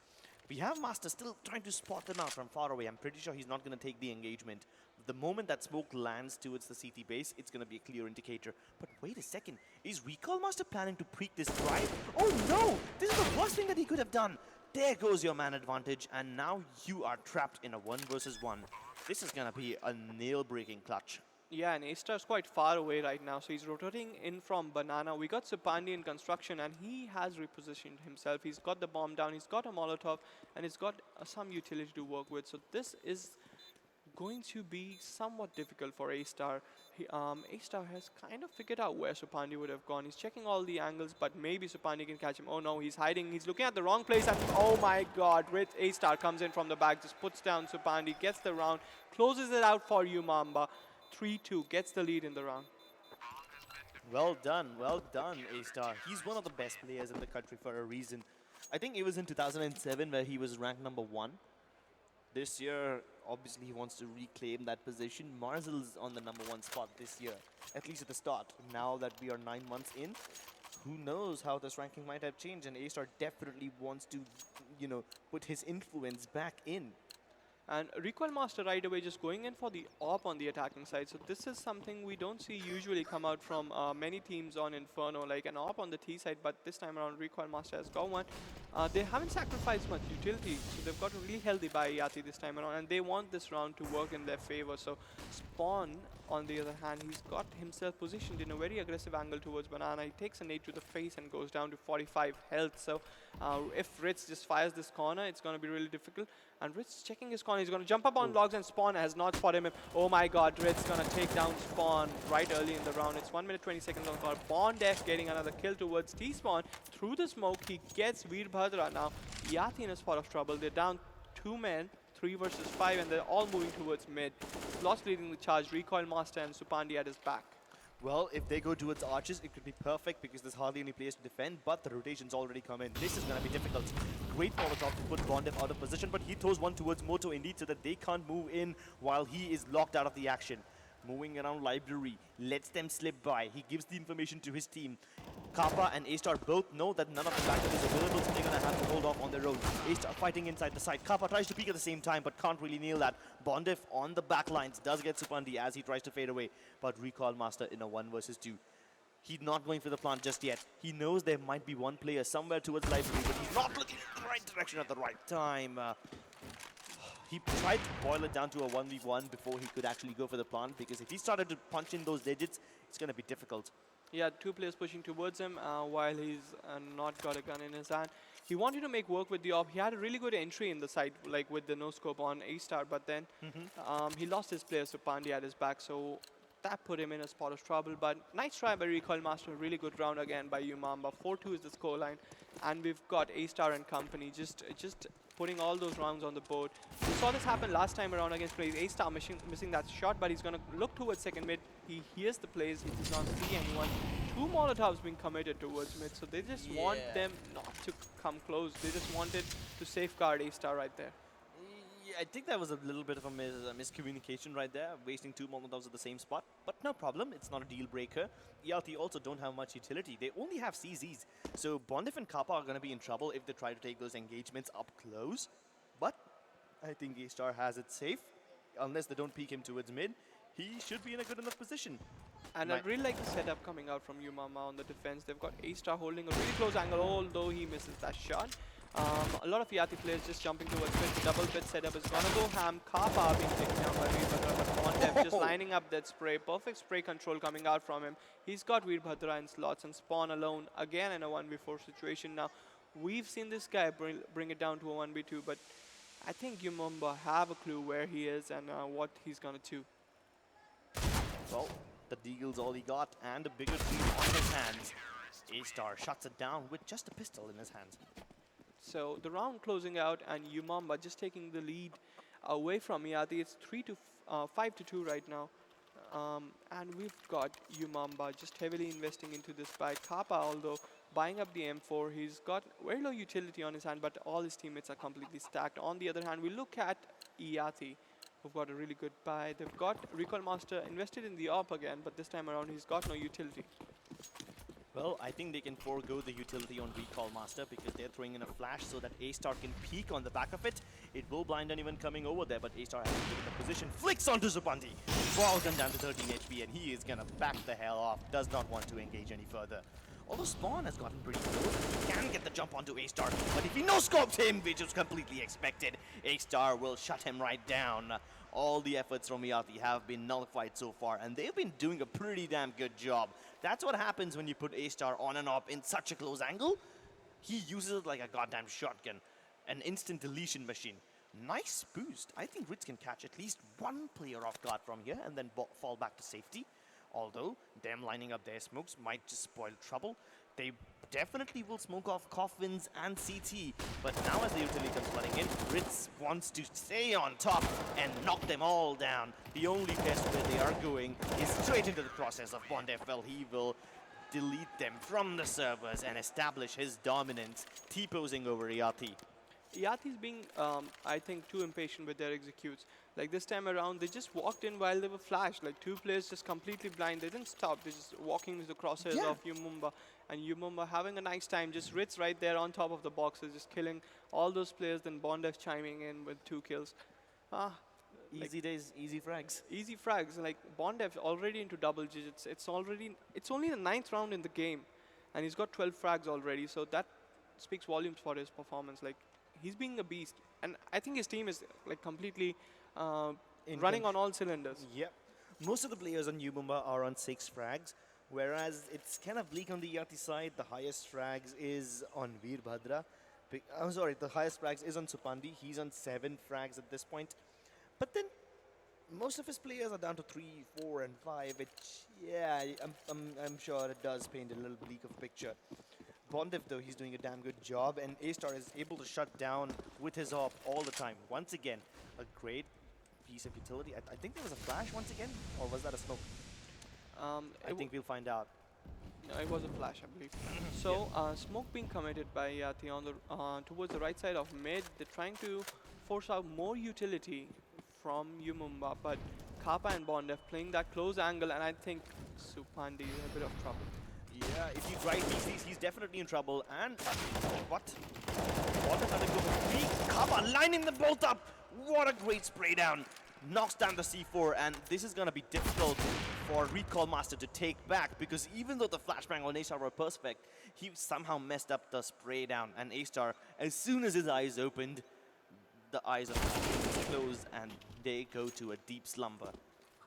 [SPEAKER 4] We have Master still trying to spot them out from far away. I'm pretty sure he's not going to take the engagement. The moment that smoke lands towards the CT base, it's going to be a clear indicator. But wait a second, is Recall Master planning to pre this drive? Oh no! This is the worst thing that he could have done. There goes your man advantage, and now you are trapped in a 1 versus 1. This is going to be a nail-breaking clutch.
[SPEAKER 5] Yeah, and A-Star's quite far away right now, so he's rotating in from Banana. We got Supandi in construction, and he has repositioned himself. He's got the bomb down, he's got a Molotov, and he's got some utility to work with. So this is going to be somewhat difficult for A-Star. A-Star has kind of figured out where Supandi would have gone. He's checking all the angles, but maybe Supandi can catch him. Oh no, he's hiding. He's looking at the wrong place. And oh my god, A-Star comes in from the back, just puts down Supandi, gets the round, closes it out for Umamba. 3-2, gets the lead in the round.
[SPEAKER 4] Well done, A-Star. He's one of the best players in the country for a reason. I think it was in 2007 where he was ranked number 1. This year, obviously, he wants to reclaim that position. Marzel's on the number 1 spot this year, at least at the start. Now that we are 9 months in, who knows how this ranking might have changed, and A-Star definitely wants to, you know, put his influence back in.
[SPEAKER 5] And Recoil Master right away just going in for the AWP on the attacking side. So this is something we don't see usually come out from many teams on Inferno, like an AWP on the T side, but this time around Recoil Master has got one. They haven't sacrificed much utility, so they've got a really healthy buy Yati this time around, and they want this round to work in their favor. So Spawn, on the other hand, he's got himself positioned in a very aggressive angle towards Banana. He takes a nade to the face and goes down to 45 health. So if Ritz just fires this corner, it's going to be really difficult. And Ritz checking his corner. He's going to jump up on logs, and Spawn has not spotted him. Oh my god, Ritz going to take down Spawn right early in the round. It's 1 minute 20 seconds on the clock. Bondef getting another kill towards T-Spawn. Through the smoke, he gets Veerbhadra. Now, Yati in a spot of trouble. They're down 2 men, 3 versus 5, and they're all moving towards mid. Lost leading the charge, Recoil Master and Supandi at his back.
[SPEAKER 4] Well, if they go towards arches, it could be perfect because there's hardly any place to defend, but the rotations already come in. This is going to be difficult. Great Molotov to put Bondef out of position, but he throws one towards Moto indeed so that they can't move in while he is locked out of the action. Moving around library, lets them slip by. He gives the information to his team. Kappa and A-Star both know that none of the backup is available, so they're going to have to hold off on their own. A-Star fighting inside the side. Kappa tries to peek at the same time, but can't really nail that. Bondef on the back lines does get Supandi as he tries to fade away, but Recall Master in a 1 versus 2. He's not going for the plant just yet. He knows there might be one player somewhere towards library, but he's not looking in the right direction at the right time. He tried to boil it down to a 1v1 before he could actually go for the plant, because if he started to punch in those digits, it's going to be difficult.
[SPEAKER 5] Yeah, 2 players pushing towards him while he's not got a gun in his hand. He wanted to make work with the AWP. He had a really good entry in the side, like with the no-scope on A-Star, but then he lost his player Supandi at his back, so that put him in a spot of trouble. But nice try by Recoil Master, really good round again by Umamba. 4-2 is the scoreline, and we've got A-Star and company just putting all those rounds on the board. We saw this happen last time around against Blaze. A-Star missing that shot, but he's going to look towards second mid. He hears the plays, he does not see anyone. 2 Molotovs being committed towards mid, so they just want them not to come close. They just wanted to safeguard A-Star right there.
[SPEAKER 4] Yeah, I think that was a little bit of a miscommunication right there, wasting 2 Molotovs at the same spot, but no problem, it's not a deal breaker. ELT also don't have much utility. They only have CZs, so Bondef and Kappa are going to be in trouble if they try to take those engagements up close, but I think A-Star has it safe. Unless they don't peek him towards mid, he should be in a good enough position.
[SPEAKER 5] And I really like the setup coming out from Umama on the defense. They've got A-Star holding a really close angle, although he misses that shot. A lot of Yati players just jumping towards it. The double pit setup is gonna go ham. Kappa being taken down by Veerbhadra, but Bondef just lining up that spray. Perfect spray control coming out from him. He's got Veerbhadra in slots and Spawn alone again in a 1v4 situation. Now, we've seen this guy bring it down to a 1v2, but I think Yumumba have a clue where he is and what he's gonna do.
[SPEAKER 4] Well, the Deagle's all he got and a bigger lead on his hands. A-Star shuts it down with just a pistol in his hands.
[SPEAKER 5] So the round closing out and Yumamba just taking the lead away from Yati. It's 5 to 2 right now. And we've got Yumamba just heavily investing into this by Kappa, although buying up the M4. He's got very low utility on his hand, but all his teammates are completely stacked. On the other hand, we look at Yati, who've got a really good buy. They've got Recall Master invested in the AWP again, but this time around he's got no utility.
[SPEAKER 4] Well, I think they can forego the utility on Recall Master because they're throwing in a flash so that A-Star can peek on the back of it. It will blind anyone coming over there, but A-Star has to get in the position. Flicks onto Supandi. Falcon down to 13 HP, and he is going to back the hell off. Does not want to engage any further. Although Spawn has gotten pretty close, he can get the jump onto A-Star, but if he no-scopes him, which was completely expected, A-Star will shut him right down. All the efforts from Yati have been nullified so far, and they've been doing a pretty damn good job. That's what happens when you put A-Star on and off in such a close angle. He uses it like a goddamn shotgun, an instant deletion machine. Nice boost. I think Ritz can catch at least one player off guard from here and then fall back to safety. Although, them lining up their smokes might just spoil trouble. They definitely will smoke off Coffins and CT, but now as the utility comes flooding in, Ritz wants to stay on top and knock them all down. The only place where they are going is straight into the process of Bondefel. He will delete them from the servers and establish his dominance, T-posing over Yati.
[SPEAKER 5] Yati's being, I think, too impatient with their executes. Like this time around, they just walked in while they were flashed. Like two players just completely blind. They didn't stop. They just walking into the crosshairs of Yumumba. And Yumumba having a nice time. Just Ritz right there on top of the boxes, just killing all those players. Then Bondef chiming in with 2 kills.
[SPEAKER 4] Easy days, easy frags.
[SPEAKER 5] Easy frags. Like Bondef already into double digits. It's only the 9th round in the game. And he's got 12 frags already. So that speaks volumes for his performance. Like, he's being a beast, and I think his team is like completely running on all cylinders.
[SPEAKER 4] Yep. Most of the players on Yumumba are on 6 frags, whereas it's kind of bleak on the Yati side. The highest frags is on Veerbhadra. I'm sorry, the highest frags is on Supandi. He's on 7 frags at this point. But then most of his players are down to 3, 4, and 5, which, yeah, I'm sure it does paint a little bleak of a picture. Bondef, though, he's doing a damn good job, and A-Star is able to shut down with his AWP all the time. Once again, a great piece of utility. I think there was a flash once again, or was that a smoke? I think we'll find out.
[SPEAKER 5] No, it was a flash, I believe. So, smoke being committed by Yati on the towards the right side of mid. They're trying to force out more utility from Yumumba, but Kappa and Bondef playing that close angle, and I think Supandi is in a bit of trouble.
[SPEAKER 4] Yeah, if he tries these, he's definitely in trouble. And what? What another go for three. Kappa lining the bolt up. What a great spray down. Knocks down the C4, and this is going to be difficult for Recall Master to take back, because even though the flashbang on A-Star were perfect, he somehow messed up the spray down. And A-Star, as soon as his eyes opened, the eyes of the closed, and they go to a deep slumber.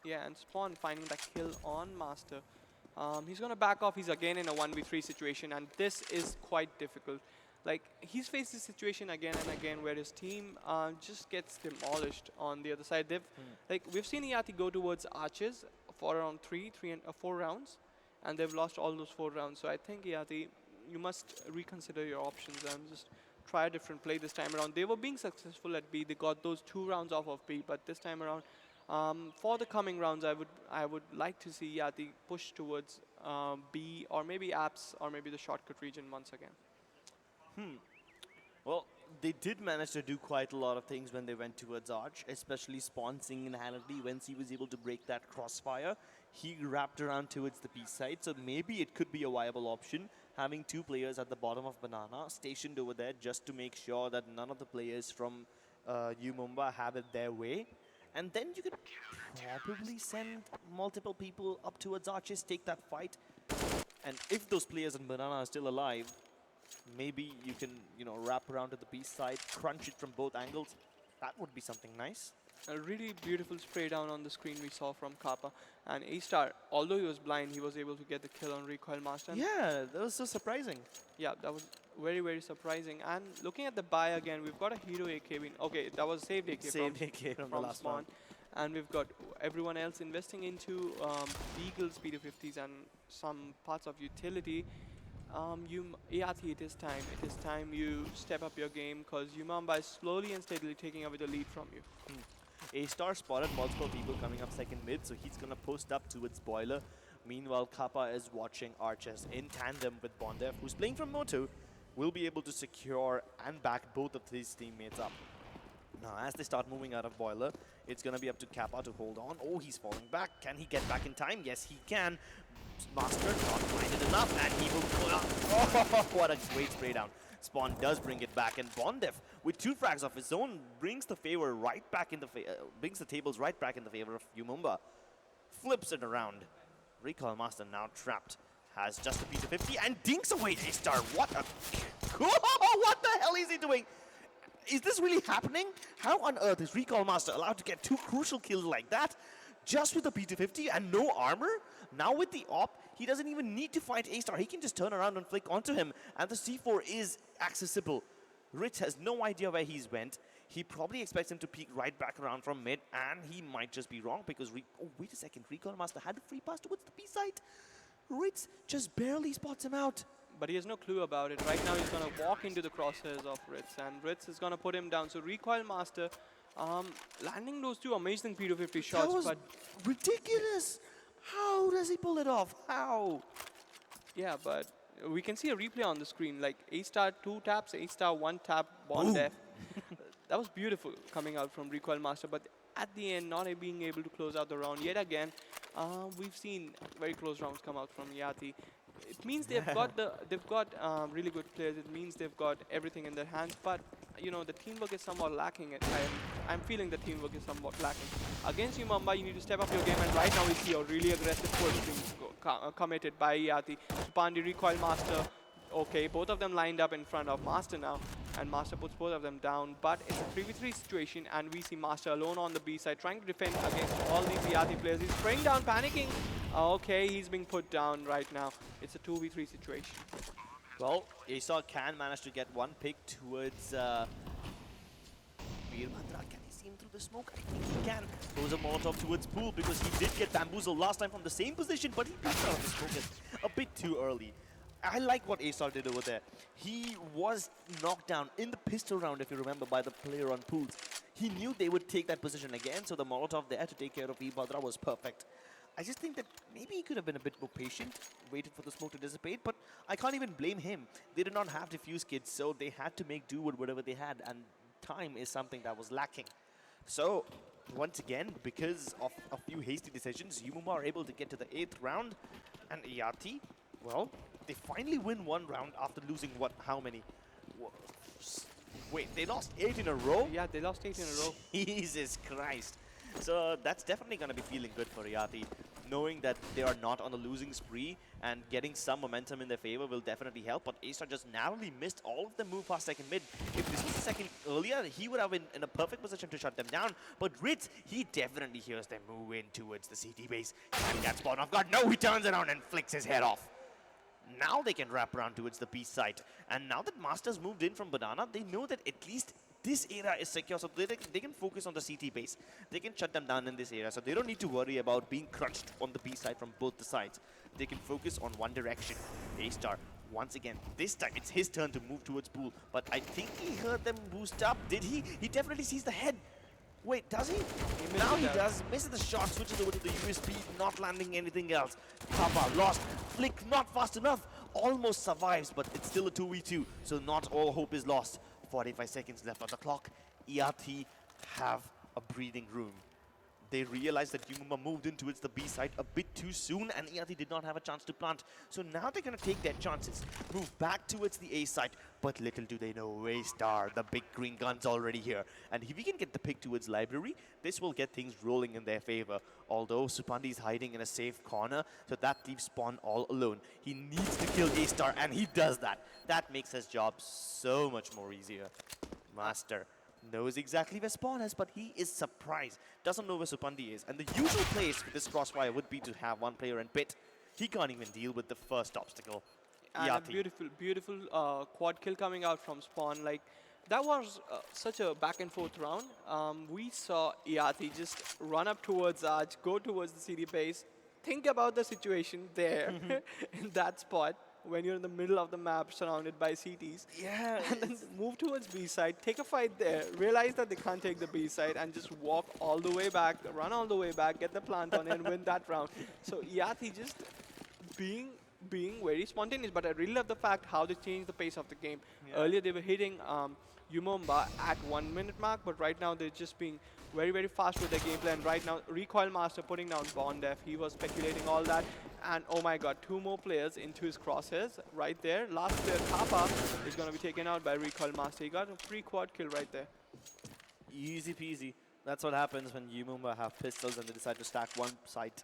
[SPEAKER 5] Yeah, and Spawn finding that kill on Master. He's going to back off. He's again in a 1v3 situation, and this is quite difficult. Like, he's faced this situation again and again where his team just gets demolished on the other side. Like, we've seen Yati go towards Arches for around 4 rounds, and they've lost all those 4 rounds. So I think, Yati, you must reconsider your options and just try a different play this time around. They were being successful at B. They got those 2 rounds off of B, but this time around, for the coming rounds, I would like to see Yati push towards B, or maybe apps, or maybe the shortcut region once again.
[SPEAKER 4] Well, they did manage to do quite a lot of things when they went towards Arch, especially Spawn single-handedly once he was able to break that crossfire. He wrapped around towards the B side, so maybe it could be a viable option, having 2 players at the bottom of Banana stationed over there just to make sure that none of the players from Yumumba have it their way. And then you could probably send multiple people up towards Arches, take that fight. And if those players in Banana are still alive, Maybe you can, wrap around to the B side, crunch it from both angles. That would be something nice.
[SPEAKER 5] A really beautiful spray down on the screen we saw from Kappa. And A-Star, although he was blind, he was able to get the kill on Recoil Master.
[SPEAKER 4] Yeah, that was so surprising.
[SPEAKER 5] Yeah, that was very, very surprising. And looking at the buy again, we've got a hero AK win. Okay, that was saved AK
[SPEAKER 4] Saved AK from the last
[SPEAKER 5] Spawn.
[SPEAKER 4] round.
[SPEAKER 5] And we've got everyone else investing into Beagle's P250s and some parts of utility. Yathi, it is time. It is time you step up your game because Yumamba is slowly and steadily taking away the lead from you.
[SPEAKER 4] A-Star spotted multiple people coming up second mid, so he's gonna post up towards Boiler. Meanwhile, Kappa is watching Arches in tandem with Bondev, who's playing from Moto, will be able to secure and back both of his teammates up. Now, as they start moving out of Boiler, it's gonna be up to Kappa to hold on. Oh, he's falling back. Can he get back in time? Yes, he can. Master not blinded enough, and he will pull up. Oh, what a great spray down. Spawn does bring it back, and Bondev, with 2 frags of his own, brings the favor right back in the brings the tables right back in the favor of Yumumba. Flips it around. Recoil Master now trapped. Has just a piece of 50 and dinks away A-Star. What a... what the hell is he doing? Is this really happening? How on earth is Recoil Master allowed to get 2 crucial kills like that? Just with the P250 and no armor? Now with the op, he doesn't even need to fight A-Star. He can just turn around and flick onto him. And the C4 is accessible. Ritz has no idea where he's went. He probably expects him to peek right back around from mid. And he might just be wrong because... oh, wait a second. Recoil Master had the free pass towards the B side. Ritz just barely spots him out.
[SPEAKER 5] But he has no clue about it. Right now he's going to walk into the crosshairs of Ritz. And Ritz is going to put him down. So Recoil Master landing those 2 amazing P250 shots.
[SPEAKER 4] That was
[SPEAKER 5] but
[SPEAKER 4] ridiculous. How does he pull it off? How?
[SPEAKER 5] yeah, but we can see a replay on the screen. Like A-Star 2 taps, A-Star 1 tap, Bondev. That was beautiful coming out from Recoil Master. But at the end, not being able to close out the round yet again. We've seen very close rounds come out from Yathi. It means they've got really good players. It means they've got everything in their hands. But the teamwork is somewhat lacking. I'm feeling the teamwork is somewhat lacking. Against Yumamba, you need to step up your game. And right now we see a really aggressive push being committed by Yathi. Supandi, Recoil Master. Okay, both of them lined up in front of Master now. And Master puts both of them down. But it's a 3v3 situation. And we see Master alone on the B side trying to defend against all these Yathi players. He's spraying down, panicking. Okay, he's being put down right now. It's a 2v3 situation.
[SPEAKER 4] Well, A-Star can manage to get one pick towards Veerbhadra. Can he see him through the smoke? I think he can. Throws a Molotov towards Pool because he did get bamboozled last time from the same position, but he passed out of the smoke a bit too early. I like what A-Star did over there. He was knocked down in the pistol round, if you remember, by the player on Pools. He knew they would take that position again, so the Molotov there to take care of Veerbhadra was perfect. I just think that maybe he could have been a bit more patient, waited for the smoke to dissipate, but I can't even blame him. They did not have diffuse kits, so they had to make do with whatever they had, and time is something that was lacking. So, once again, because of a few hasty decisions, Yumuma are able to get to the 8th round, and Yati, well, they finally win 1 round after losing how many? Wait, they lost 8 in a row?
[SPEAKER 5] Yeah, they lost 8 in a row.
[SPEAKER 4] Jesus Christ. So that's definitely going to be feeling good for Yati. Knowing that they are not on a losing spree and getting some momentum in their favor will definitely help. But A-Star just narrowly missed all of them move past second mid. If this was a second earlier, he would have been in a perfect position to shut them down. But Ritz, he definitely hears them move in towards the CT base. And that spawn off guard. No, he turns around and flicks his head off. Now they can wrap around towards the B site. And now that Masters moved in from Banana, they know that at least this area is secure, so they can focus on the CT base. They can shut them down in this area, so they don't need to worry about being crunched on the B side from both the sides. They can focus on one direction. A-Star, once again, this time it's his turn to move towards Pool, but I think he heard them boost up. Did he? He definitely sees the head. Wait, does he? Now he does. Misses the shot, switches over to the USP, not landing anything else. Kappa lost. Flick not fast enough. Almost survives, but it's still a 2v2, so not all hope is lost. 45 seconds left on the clock. ERT have a breathing room. They realized that Yumuma moved in towards the B side a bit too soon, and Iati did not have a chance to plant. So now they're going to take their chances, move back towards the A side. But little do they know, A-Star, the big green gun's already here. And if we can get the pick towards Library, this will get things rolling in their favor. Although Supandi is hiding in a safe corner, so that leaves Spawn all alone. He needs to kill A-Star, and he does that. That makes his job so much more easier. Master knows exactly where Spawn is, but he is surprised. Doesn't know where Supandi is. And the usual place for this crossfire would be to have one player in pit. He can't even deal with the first obstacle.
[SPEAKER 5] And a
[SPEAKER 4] Yati.
[SPEAKER 5] beautiful quad kill coming out from Spawn. Like, that was such a back and forth round. We saw Iati just run up towards Arch, go towards the CD base, think about the situation there in that spot when you're in the middle of the map surrounded by CTs.
[SPEAKER 4] Yeah.
[SPEAKER 5] And then move towards B side, take a fight there, realize that they can't take the B side, and just walk all the way back, run all the way back, get the plant on, and win that round. So Iati just being very spontaneous, but I really love the fact how they changed the pace of the game.
[SPEAKER 4] Yeah.
[SPEAKER 5] Earlier they were hitting Yumomba at 1 minute mark, but right now they're just being very fast with their gameplay. And right now, Recoil Master putting down Bondef. He was speculating all that, and oh my God, 2 more players into his crosshairs right there. Last player Kappa is going to be taken out by Recoil Master. He got a free quad kill right there.
[SPEAKER 4] Easy peasy. That's what happens when Yumumba have pistols and they decide to stack one site.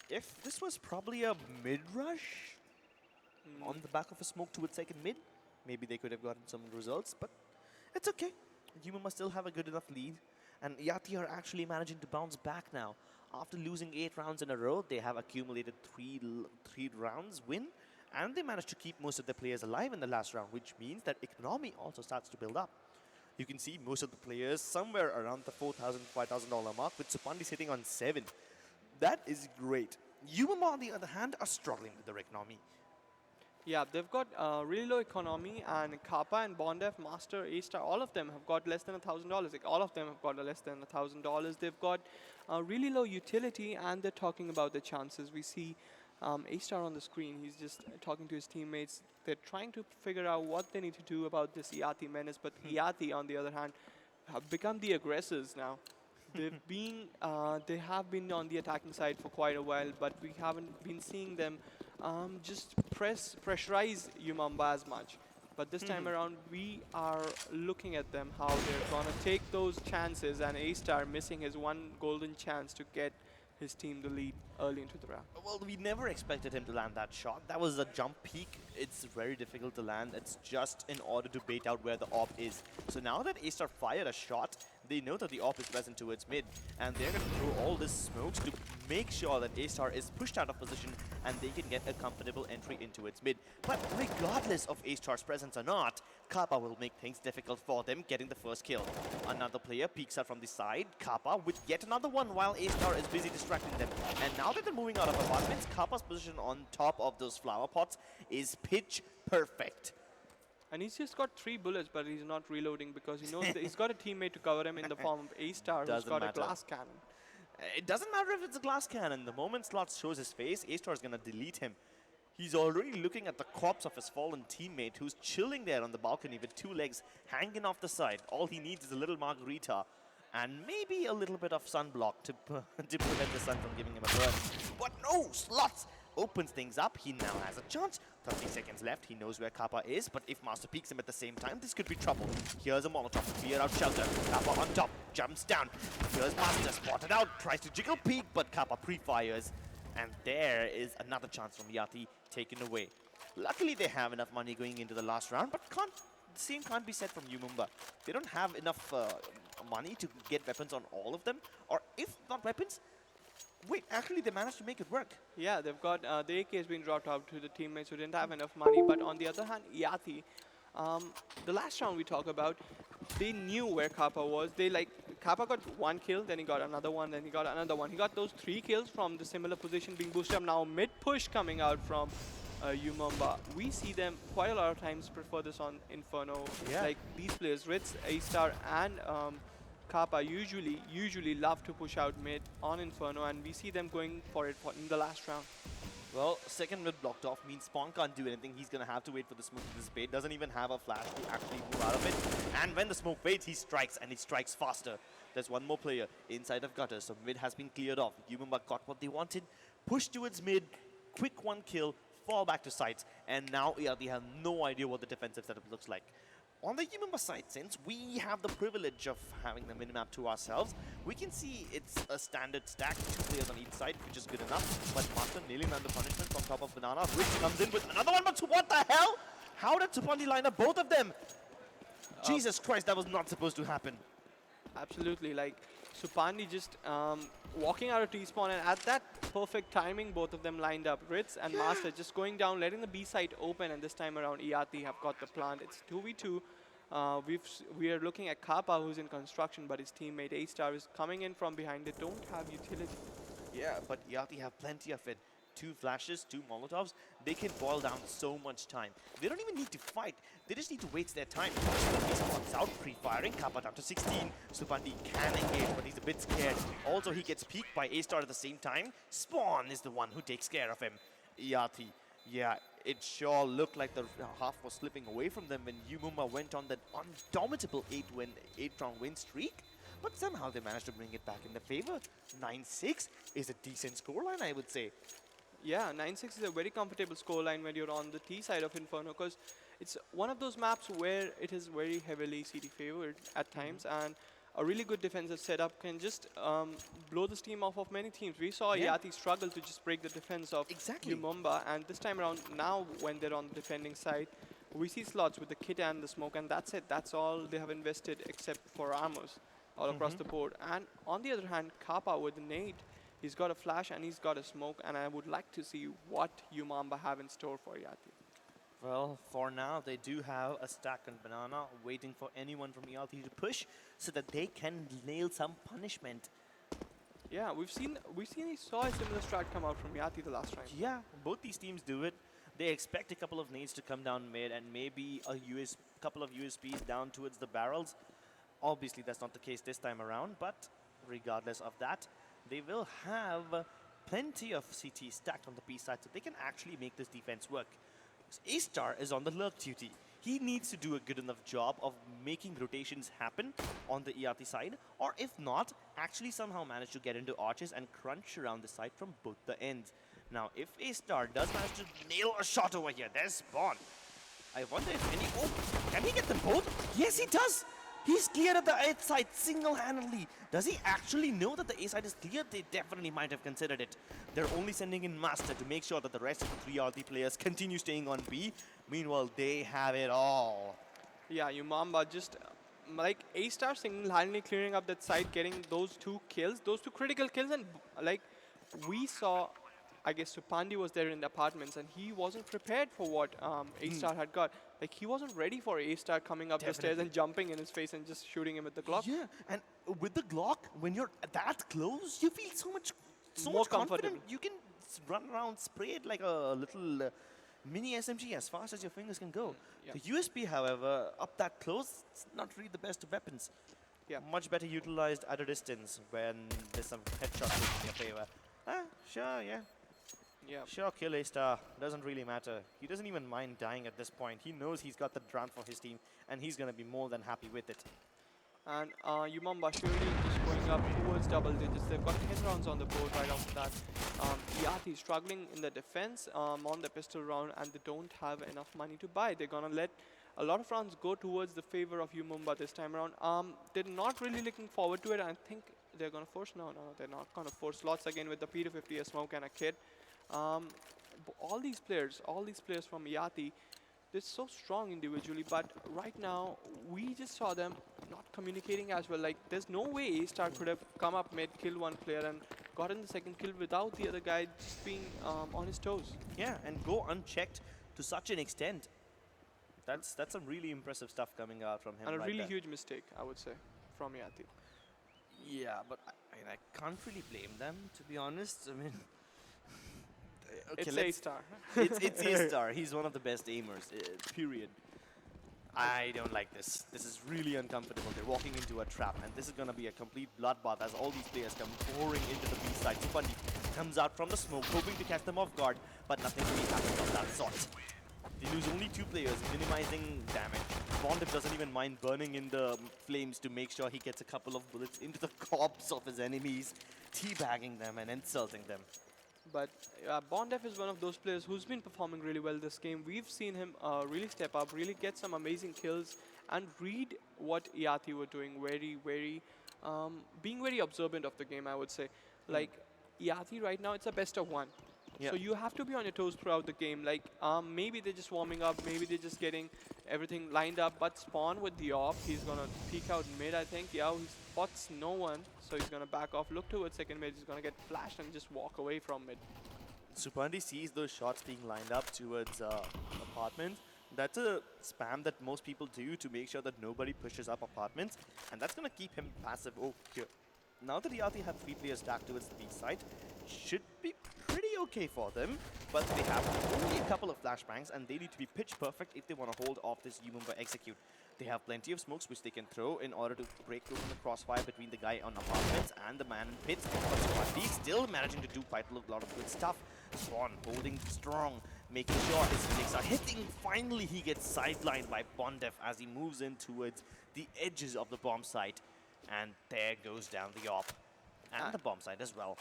[SPEAKER 4] If this was probably a mid-rush on the back of a smoke towards second mid, maybe they could have gotten some results, but it's okay. Yumumba still have a good enough lead, and Yati are actually managing to bounce back now. After losing 8 rounds in a row, they have accumulated three rounds win, and they managed to keep most of their players alive in the last round, which means that economy also starts to build up. You can see most of the players somewhere around the $4,000, $5,000 mark, with Supandi sitting on 7. That is great. Yumama, on the other hand, are struggling with their economy.
[SPEAKER 5] Yeah, they've got really low economy, and Kappa and Bondef, Master, A-Star, all of them have got less than $1,000. Like, all of them have got less than $1,000. They've got really low utility, and they're talking about the chances. We see A-Star on the screen. He's just talking to his teammates. They're trying to figure out what they need to do about this Iati menace, but Iati, on the other hand, have become the aggressors now. They have been on the attacking side for quite a while, but we haven't been seeing them just pressurize Yumamba as much. But this time around, we are looking at them, how they're going to take those chances, and A-Star missing his one golden chance to get his team the lead early into the round.
[SPEAKER 4] Well, we never expected him to land that shot. That was a jump peak. It's very difficult to land. It's just in order to bait out where the AWP is. So now that A-Star fired a shot, they know that the AWP is present towards mid, and they're going to throw all this smokes to make sure that A-Star is pushed out of position and they can get a comfortable entry into its mid. But regardless of A-Star's presence or not, Kappa will make things difficult for them getting the first kill. Another player peeks out from the side, Kappa with yet another one while A-Star is busy distracting them. And now that they're moving out of apartments, Kappa's position on top of those flower pots is pitch perfect.
[SPEAKER 5] And he's just got 3 bullets, but he's not reloading because he knows that he's got a teammate to cover him in the form of A-Star, who's
[SPEAKER 4] Doesn't
[SPEAKER 5] got
[SPEAKER 4] matter.
[SPEAKER 5] a glass cannon.
[SPEAKER 4] It doesn't matter if it's a glass cannon. The moment Slots shows his face, A-Star is going to delete him. He's already looking at the corpse of his fallen teammate who's chilling there on the balcony with 2 legs hanging off the side. All he needs is a little margarita and maybe a little bit of sunblock to prevent the sun from giving him a burn. But no, Slots opens things up. He now has a chance. 30 seconds left. He knows where Kappa is, but if Master peeks him at the same time, this could be trouble. Here's a Molotov. Clear out shelter. Kappa on top. Jumps down. Here's Master. Spotted out. Tries to jiggle peek, but Kappa pre-fires. And there is another chance from Yati taken away. Luckily, they have enough money going into the last round, but the same can't be said from Yumumba. They don't have enough money to get weapons on all of them, or if not weapons, wait, actually they managed to make it work.
[SPEAKER 5] Yeah, they've got the AK has been dropped out to the teammates who didn't have enough money. But on the other hand, Yati, the last round we talked about, they knew where Kappa was. Kappa got 1 kill, then he got another one, then he got another one. He got those 3 kills from the similar position being boosted up. Now mid push coming out from Yumamba. We see them quite a lot of times prefer this on Inferno.
[SPEAKER 4] Yeah.
[SPEAKER 5] Like these players, Ritz, A-Star, and Kappa usually love to push out mid on Inferno, and we see them going for it in the last round.
[SPEAKER 4] Well, second mid blocked off means Spawn can't do anything. He's going to have to wait for the smoke to dissipate. Doesn't even have a flash to actually move out of it. And when the smoke fades, he strikes, and he strikes faster. There's one more player inside of gutter, so mid has been cleared off. Yumumba got what they wanted, pushed towards mid, quick one kill, fall back to sites, and now they have no idea what the defensive setup looks like. On the Yumumba side, since we have the privilege of having the minimap to ourselves, we can see it's a standard stack, 2 players on each side, which is good enough. But Master nailing down the punishment from top of Banana. Rich comes in with another one, but what the hell? How did Tupandi line up both of them? Jesus Christ, that was not supposed to happen.
[SPEAKER 5] Absolutely, like Supandi just walking out of T-spawn, and at that perfect timing, both of them lined up. Ritz and Master just going down, letting the B site open, and this time around, Iati have got the plant. It's 2v2. We are looking at Kappa, who's in construction, but his teammate A-Star is coming in from behind. They don't have utility.
[SPEAKER 4] Yeah, but Yati have plenty of it. 2 flashes, 2 Molotovs, they can boil down so much time. They don't even need to fight. They just need to waste their time. He spots out, pre-firing, Kappa down to 16. Supandi can engage, but he's a bit scared. Also, he gets peeked by A-Star at the same time. Spawn is the one who takes care of him. Yati, yeah, it sure looked like the half was slipping away from them when Yumumba went on that undoubtable 8-round win streak. But somehow they managed to bring it back in their favor. 9-6 is a decent scoreline, I would say.
[SPEAKER 5] Yeah, 9-6 is a very comfortable scoreline when you're on the T side of Inferno, because it's one of those maps where it is very heavily CD favored at times, and a really good defensive setup can just blow the steam off of many teams. We saw Yati struggle to just break the defense of Yumumba, and this time around, now when they're on the defending side, we see slots with the kit and the smoke, and that's it. That's all they have invested except for armors all across the board. And on the other hand, Kappa with the nade, he's got a flash and he's got a smoke, and I would like to see what Yumamba have in store for Yati.
[SPEAKER 4] Well, for now, they do have a stack on Banana, waiting for anyone from ELT to push so that they can nail some punishment.
[SPEAKER 5] Yeah, we saw a similar strat come out from Yati the last time.
[SPEAKER 4] Yeah, both these teams do it. They expect a couple of nades to come down mid and maybe a couple of USPs down towards the barrels. Obviously, that's not the case this time around, but regardless of that, they will have plenty of CT stacked on the B side, so they can actually make this defense work. A-Star is on the lurk duty. He needs to do a good enough job of making rotations happen on the ERT side, or if not, actually somehow manage to get into arches and crunch around the side from both the ends. Now, if A-Star does manage to nail a shot over here, there's Spawn. I wonder if any... Oh, can he get them both? Yes, he does! He's cleared at the A side single-handedly. Does he actually know that the A side is cleared? They definitely might have considered it. They're only sending in Master to make sure that the rest of the 3 RT players continue staying on B. Meanwhile, they have it all.
[SPEAKER 5] Yeah, Yumamba just, like, A-Star single-handedly clearing up that side, getting those 2 kills, those 2 critical kills, and, like, we saw, I guess Supandi was there in the apartments, and he wasn't prepared for what A-Star had got. Like, he wasn't ready for A-Star coming up the stairs and jumping in his face and just shooting him with the Glock.
[SPEAKER 4] Yeah, and with the Glock, when you're that close, you feel so much
[SPEAKER 5] More
[SPEAKER 4] confident.
[SPEAKER 5] comfortable.
[SPEAKER 4] You can run around, spray it like a little mini SMG as fast as your fingers can go.
[SPEAKER 5] Yeah.
[SPEAKER 4] The USB, however, up that close, it's not really the best of weapons.
[SPEAKER 5] Yeah.
[SPEAKER 4] Much better utilized at a distance when there's some headshots in your favor. Sure, yeah.
[SPEAKER 5] Yeah.
[SPEAKER 4] Sure, kill A-Star. Doesn't really matter. He doesn't even mind dying at this point. He knows he's got the round for his team, and he's going to be more than happy with it.
[SPEAKER 5] And Yumamba surely just going up towards double digits. They've got 10 rounds on the board right after that. Yati struggling in the defense on the pistol round, and they don't have enough money to buy. They're going to let a lot of rounds go towards the favor of Yumamba this time around. They're not really looking forward to it. I think they're going to force... No, they're not going to force lots again with the P250, a smoke, and a kid. All these players from Yati, they're so strong individually, but right now we just saw them not communicating as well. Like, there's no way A-Star could have come up mid, killed one player and gotten the second kill without the other guy just being on his toes.
[SPEAKER 4] Yeah, and go unchecked to such an extent. That's some really impressive stuff coming out from him.
[SPEAKER 5] And a
[SPEAKER 4] like
[SPEAKER 5] really
[SPEAKER 4] that.
[SPEAKER 5] huge mistake, I would say, from Yati.
[SPEAKER 4] Yeah, but I can't really blame them, to be honest. I mean... Okay,
[SPEAKER 5] It's A-Star.
[SPEAKER 4] it's A-Star. He's one of the best aimers, period. I don't like this. This is really uncomfortable. They're walking into a trap, and this is going to be a complete bloodbath as all these players come pouring into the B side. Supandi comes out from the smoke, hoping to catch them off guard, but nothing really happens of that sort. They lose only 2 players, minimizing damage. Bondip doesn't even mind burning in the flames to make sure he gets a couple of bullets into the corpse of his enemies, teabagging them and insulting them.
[SPEAKER 5] But Bondef is one of those players who's been performing really well this game. We've seen him really step up, really get some amazing kills, and read what Yati were doing. Being very observant of the game, I would say. Like Yati right now, it's a best of 1.
[SPEAKER 4] Yeah.
[SPEAKER 5] So you have to be on your toes throughout the game. Like maybe they're just warming up, maybe they're just getting everything lined up. But Spawn with the op, he's gonna peek out mid, I think. Yeah, he spots no one, so he's gonna back off, look towards second mid. He's gonna get flashed and just walk away from mid.
[SPEAKER 4] Supandi sees those shots being lined up towards apartments. That's a spam that most people do to make sure that nobody pushes up apartments, and that's going to keep him passive. Oh, here. Now that Yati have 3 players stacked towards the B side, should be pretty okay for them, but they have only a couple of flashbangs, and they need to be pitch perfect if they want to hold off this Yumumba execute. They have plenty of smokes which they can throw in order to break through the crossfire between the guy on apartments and the man in pits. But Supandi still managing to do quite a lot of good stuff. Swan holding strong, making sure his flicks are hitting. Finally, he gets sidelined by Bondef as he moves in towards the edges of the bomb site. And there goes down the op. And the bomb site as well.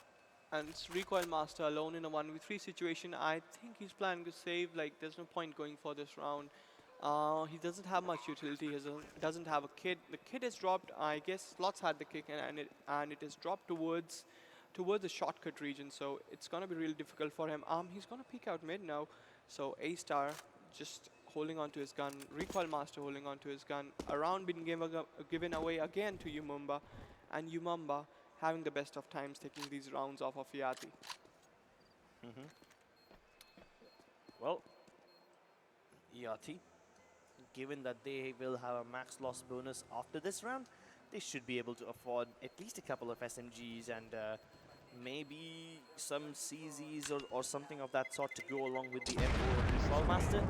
[SPEAKER 5] And it's Recoil Master alone in a 1v3 situation. I think he's planning to save. Like, there's no point going for this round. He doesn't have much utility. He doesn't have a kid. The kid is dropped. I guess Slots had the kick, and it is dropped towards the shortcut region. So it's gonna be really difficult for him. He's gonna peek out mid now. So A Star just holding onto his gun. Recoil Master holding onto his gun. A round being given away again to Yumumba, and Yumumba having the best of times taking these rounds off of Yati.
[SPEAKER 4] Well, Yati, given that they will have a max loss bonus after this round, they should be able to afford at least a couple of SMGs and maybe some CZs or something of that sort to go along with the M4 Control Master.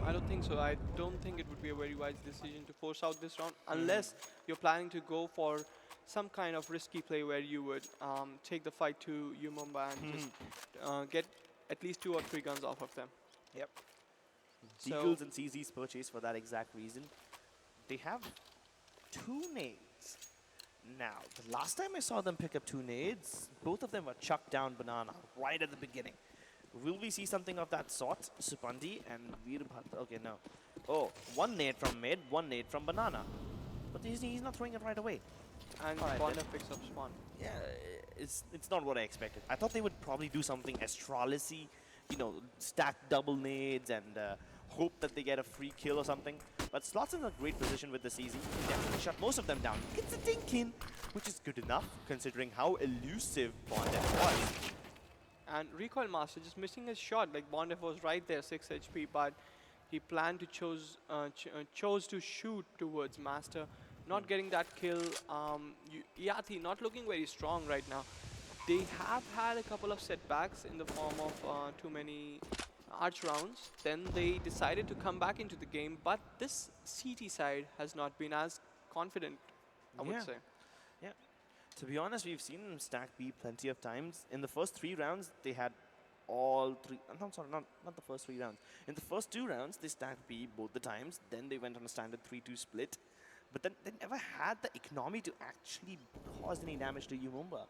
[SPEAKER 5] I don't think so. I don't think it would be a very wise decision to force out this round unless you're planning to go for some kind of risky play where you would take the fight to Yumumba and just get at least 2 or 3 guns off of them.
[SPEAKER 4] Yep.
[SPEAKER 5] So-
[SPEAKER 4] Deagles and CZs purchased for that exact reason. They have 2 nades. Now, the last time I saw them pick up 2 nades, both of them were chucked down banana right at the beginning. Will we see something of that sort? Supandi and Veerbhadra. Okay, no. Oh, 1 nade from mid, 1 nade from banana. But he's not throwing it right away.
[SPEAKER 5] And
[SPEAKER 4] Alright,
[SPEAKER 5] Bonda
[SPEAKER 4] then.
[SPEAKER 5] picks up Spawn.
[SPEAKER 4] Yeah, it's not what I expected. I thought they would probably do something astrology, stack double nades and hope that they get a free kill or something. But Slots in a great position with the CZ. He definitely shut most of them down. Gets a dink in, which is good enough considering how elusive Bondef was.
[SPEAKER 5] And Recoil Master just missing his shot. Like Bondef was right there, 6 HP, but he planned to chose to shoot towards Master. Not getting that kill. Yati not looking very strong right now. They have had a couple of setbacks in the form of too many arch rounds. Then they decided to come back into the game, but this CT side has not been as confident, I would
[SPEAKER 4] Yeah.
[SPEAKER 5] say.
[SPEAKER 4] Yeah. To be honest, we've seen them stack B plenty of times. In the first 3 rounds, they had all 3. I'm sorry, not the first 3 rounds. In the first 2 rounds, they stacked B both the times. Then they went on a standard 3-2 split. But then they never had the economy to actually cause any damage to Yumumba.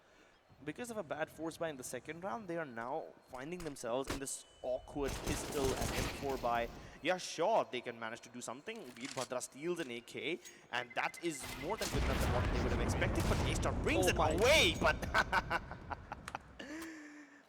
[SPEAKER 4] Because of a bad force buy in the second round, they are now finding themselves in this awkward pistol and M4 buy. Yeah, sure, they can manage to do something. Veerbhadra steals an AK, and that is more than good enough than what they would have expected. But A-Star brings
[SPEAKER 5] Oh
[SPEAKER 4] it
[SPEAKER 5] my.
[SPEAKER 4] away, but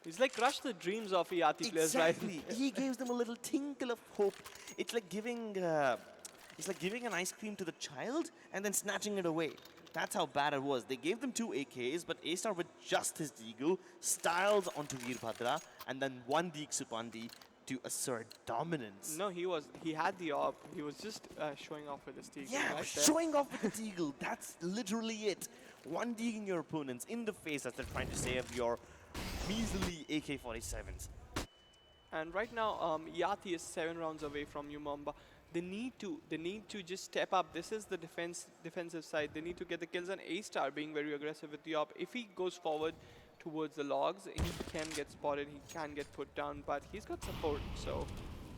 [SPEAKER 5] He's like crushed the dreams of Yati players, right?
[SPEAKER 4] exactly. He gives them a little tinkle of hope. It's like giving an ice cream to the child and then snatching it away. That's how bad it was. They gave them 2 AKs, but A-Star with just his deagle styles onto Veerbhadra and then 1 Deek Supandi to assert dominance.
[SPEAKER 5] No, he had the op. He was just showing off with his team.
[SPEAKER 4] Yeah,
[SPEAKER 5] right there.
[SPEAKER 4] showing off with the deagle. That's literally it. 1 dealing your opponents in the face as they're trying to save your measly AK-47s.
[SPEAKER 5] And right now, Yati is 7 rounds away from Yumumba. They need to just step up. This is the defensive side. They need to get the kills, and A-Star being very aggressive with the op. If he goes forward towards the logs, he can get spotted, he can get put down, but he's got support, so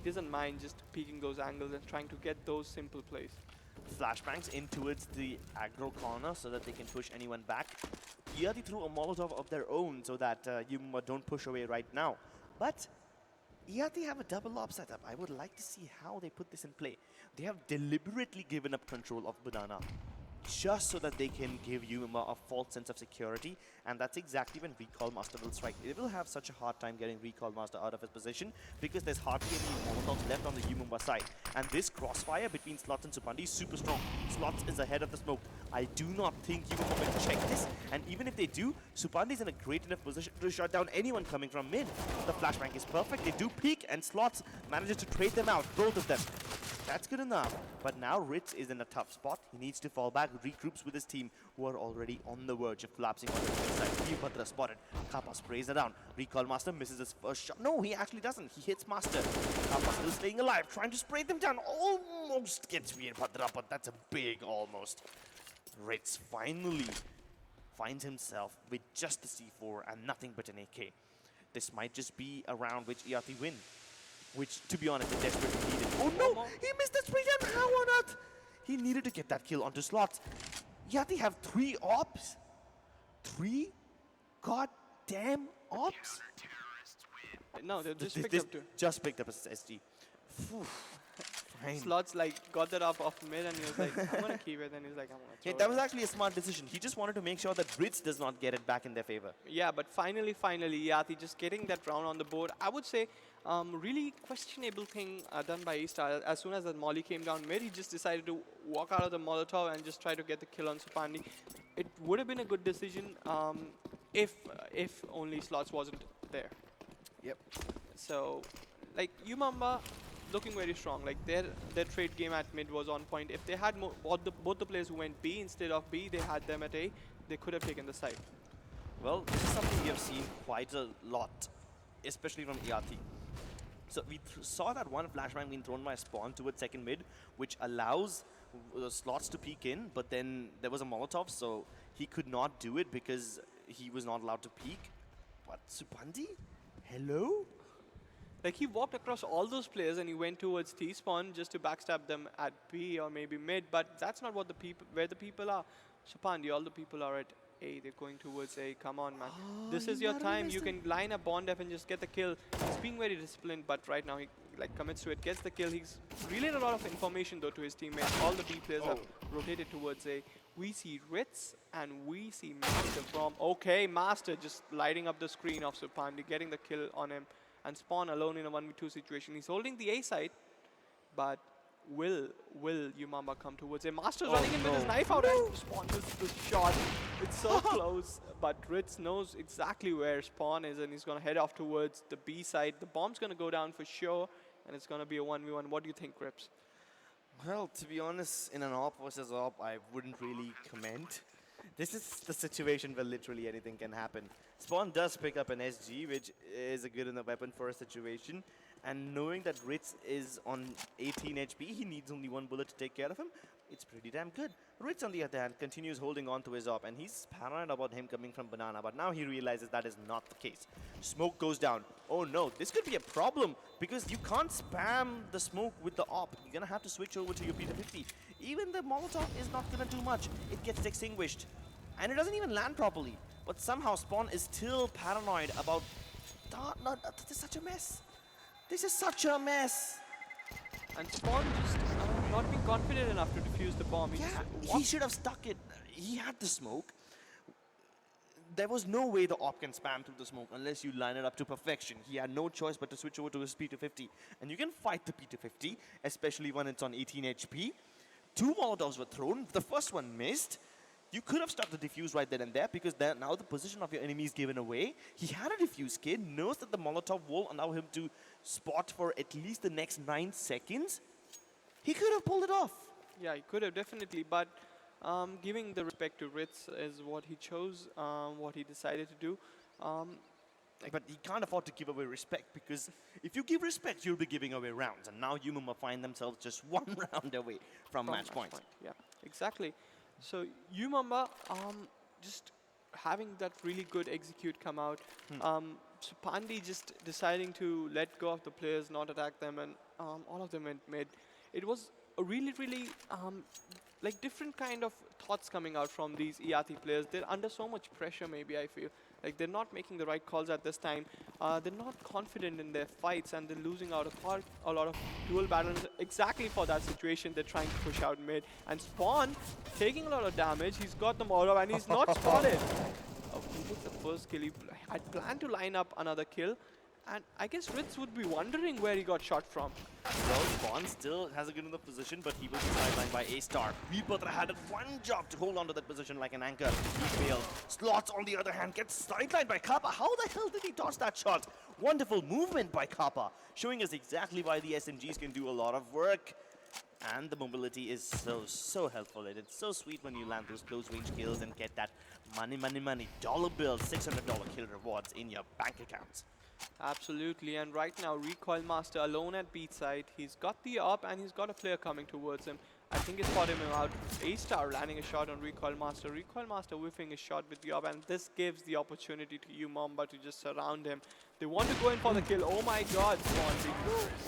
[SPEAKER 5] he doesn't mind just peeking those angles and trying to get those simple plays.
[SPEAKER 4] Flashbangs in towards the aggro corner so that they can push anyone back. Yati threw a Molotov of their own so that Yuma don't push away right now. But Yati have a double op setup. I would like to see how they put this in play. They have deliberately given up control of Banana just so that they can give Yuma a false sense of security, and that's exactly when Recall Master will strike. They will have such a hard time getting Recall Master out of his position because there's hardly any Molotovs left on the Yuma side. And this crossfire between Slots and Supandi is super strong. Slots is ahead of the smoke. I do not think Yuma will check this, and even if they do, Supandi is in a great enough position to shut down anyone coming from mid. The flashbang is perfect. They do peek, and Slots manages to trade them out, both of them. That's good enough. But now Ritz is in a tough spot. He needs to fall back, regroups with his team, who are already on the verge of collapsing on the right side. Veerpatra spotted. Kappa sprays it down. Recall Master misses his first shot. No, he actually doesn't. He hits Master. Kappa still staying alive, trying to spray them down. Almost gets Veerpatra, but that's a big almost. Ritz finally finds himself with just the C4 and nothing but an AK. This might just be a round which Iati win. Which, to be honest, they desperately needed. Oh no! He missed the spray down! How on earth? He needed to get that kill onto Slots. Yati have 3 ops? 3 goddamn ops?
[SPEAKER 5] No, they just
[SPEAKER 4] This-
[SPEAKER 5] picked
[SPEAKER 4] this
[SPEAKER 5] up two.
[SPEAKER 4] just picked up a SG. Phew. Fine.
[SPEAKER 5] Slots like got that off mid and he was like, I'm gonna keep it, and he's like, I'm gonna throw
[SPEAKER 4] Yeah, that
[SPEAKER 5] it.
[SPEAKER 4] was actually a smart decision. He just wanted to make sure that Ritz does not get it back in their favor.
[SPEAKER 5] Yeah, but finally, Yati just getting that round on the board. I would say really questionable thing done by A-Star. As soon as that Molly came down mid, he just decided to walk out of the Molotov and just try to get the kill on Supandi. It would have been a good decision if only Slots wasn't there.
[SPEAKER 4] Yep.
[SPEAKER 5] So, like, Yumamba looking very strong. Like, their trade game at mid was on point. If they had both the players who went B instead of B, they had them at A, they could have taken the side.
[SPEAKER 4] Well, this is something we have seen quite a lot, especially from ERT. So we saw that one flashbang being thrown by Spawn towards second mid, which allows Slots to peek in, but then there was a Molotov, so he could not do it because he was not allowed to peek. But Supandi? Hello?
[SPEAKER 5] Like, he walked across all those players and he went towards T-spawn just to backstab them at B or maybe mid, but that's not what where the people are. Supandi, all the people are at A. They're going towards A. Come on, man. This is your time. You can line up Bond F and just get the kill. He's being very disciplined, but right now he like commits to it, gets the kill. He's relayed a lot of information though to his teammates. All the B players have rotated towards A. We see Ritz and we see Master from Master just lighting up the screen of Supandi, getting the kill on him. And Spawn alone in a 1v2 situation. He's holding the A side, but will Yumamba come towards him? Master's running in with his knife out and Spawn misses the shot. It's so close, but Ritz knows exactly where Spawn is and he's going to head off towards the B side. The bomb's going to go down for sure, and it's going to be a 1v1. What do you think, Grips?
[SPEAKER 4] Well, to be honest, in an op versus op, I wouldn't really comment. This is the situation where literally anything can happen. Spawn does pick up an SG, which is a good enough weapon for a situation. And knowing that Ritz is on 18 HP, he needs only 1 bullet to take care of him. It's pretty damn good. Ritz, on the other hand, continues holding on to his op, and he's paranoid about him coming from Banana, but now he realizes that is not the case. Smoke goes down. Oh no, this could be a problem, because you can't spam the smoke with the op. You're gonna have to switch over to your P250. Even the Molotov is not gonna do much. It gets extinguished. And it doesn't even land properly. But somehow Spawn is still paranoid about... This is such a mess. This is such a mess.
[SPEAKER 5] And Spawn just not being confident enough to defuse the bomb.
[SPEAKER 4] He should have stuck it. He had the smoke. There was no way the op can spam through the smoke unless you line it up to perfection. He had no choice but to switch over to his P250. And you can fight the P250, especially when it's on 18 HP. 2 Molotovs were thrown. The first one missed. You could have stuck the defuse right then and there because now the position of your enemy is given away. He had a defuse kit, knows that the Molotov will allow him to spot for at least the next 9 seconds. He could have pulled it off.
[SPEAKER 5] Yeah, he could have definitely, but giving the respect to Ritz is what he chose, what he decided to do.
[SPEAKER 4] But he can't afford to give away respect because if you give respect, you'll be giving away rounds. And now Yumuma find themselves just 1 round away from match point.
[SPEAKER 5] Yeah, exactly. So Yumamba just having that really good execute come out. So Pandey just deciding to let go of the players, not attack them, and all of them went mid. It was a really, really like different kind of thoughts coming out from these ERT players. They're under so much pressure, maybe I feel. Like they're not making the right calls at this time. They're not confident in their fights, and they're losing out a lot of dual battles. Exactly for that situation, they're trying to push out mid. And Spawn taking a lot of damage. He's got the Molotov, and he's not spotted. Oh, he gets the first kill. He had planned to line up another kill. And I guess Ritz would be wondering where he got shot from.
[SPEAKER 4] Well, Spawn still has a good enough position, but he will be sidelined by A-Star. Weeper had one job to hold on to that position like an anchor. He failed. Slots, on the other hand, gets sidelined by Kappa. How the hell did he dodge that shot? Wonderful movement by Kappa, showing us exactly why the SMGs can do a lot of work. And the mobility is so helpful. And it's so sweet when you land those close range kills and get that money, dollar bills, $600 kill rewards in your bank accounts.
[SPEAKER 5] Absolutely, and right now Recoil Master alone at beat side. He's got the up and he's got a player coming towards him. I think it's spotted him out. A-Star landing a shot on Recoil Master. Recoil Master whiffing a shot with the up, and this gives the opportunity to you Mamba to just surround him. They want to go in for the kill. Oh my god,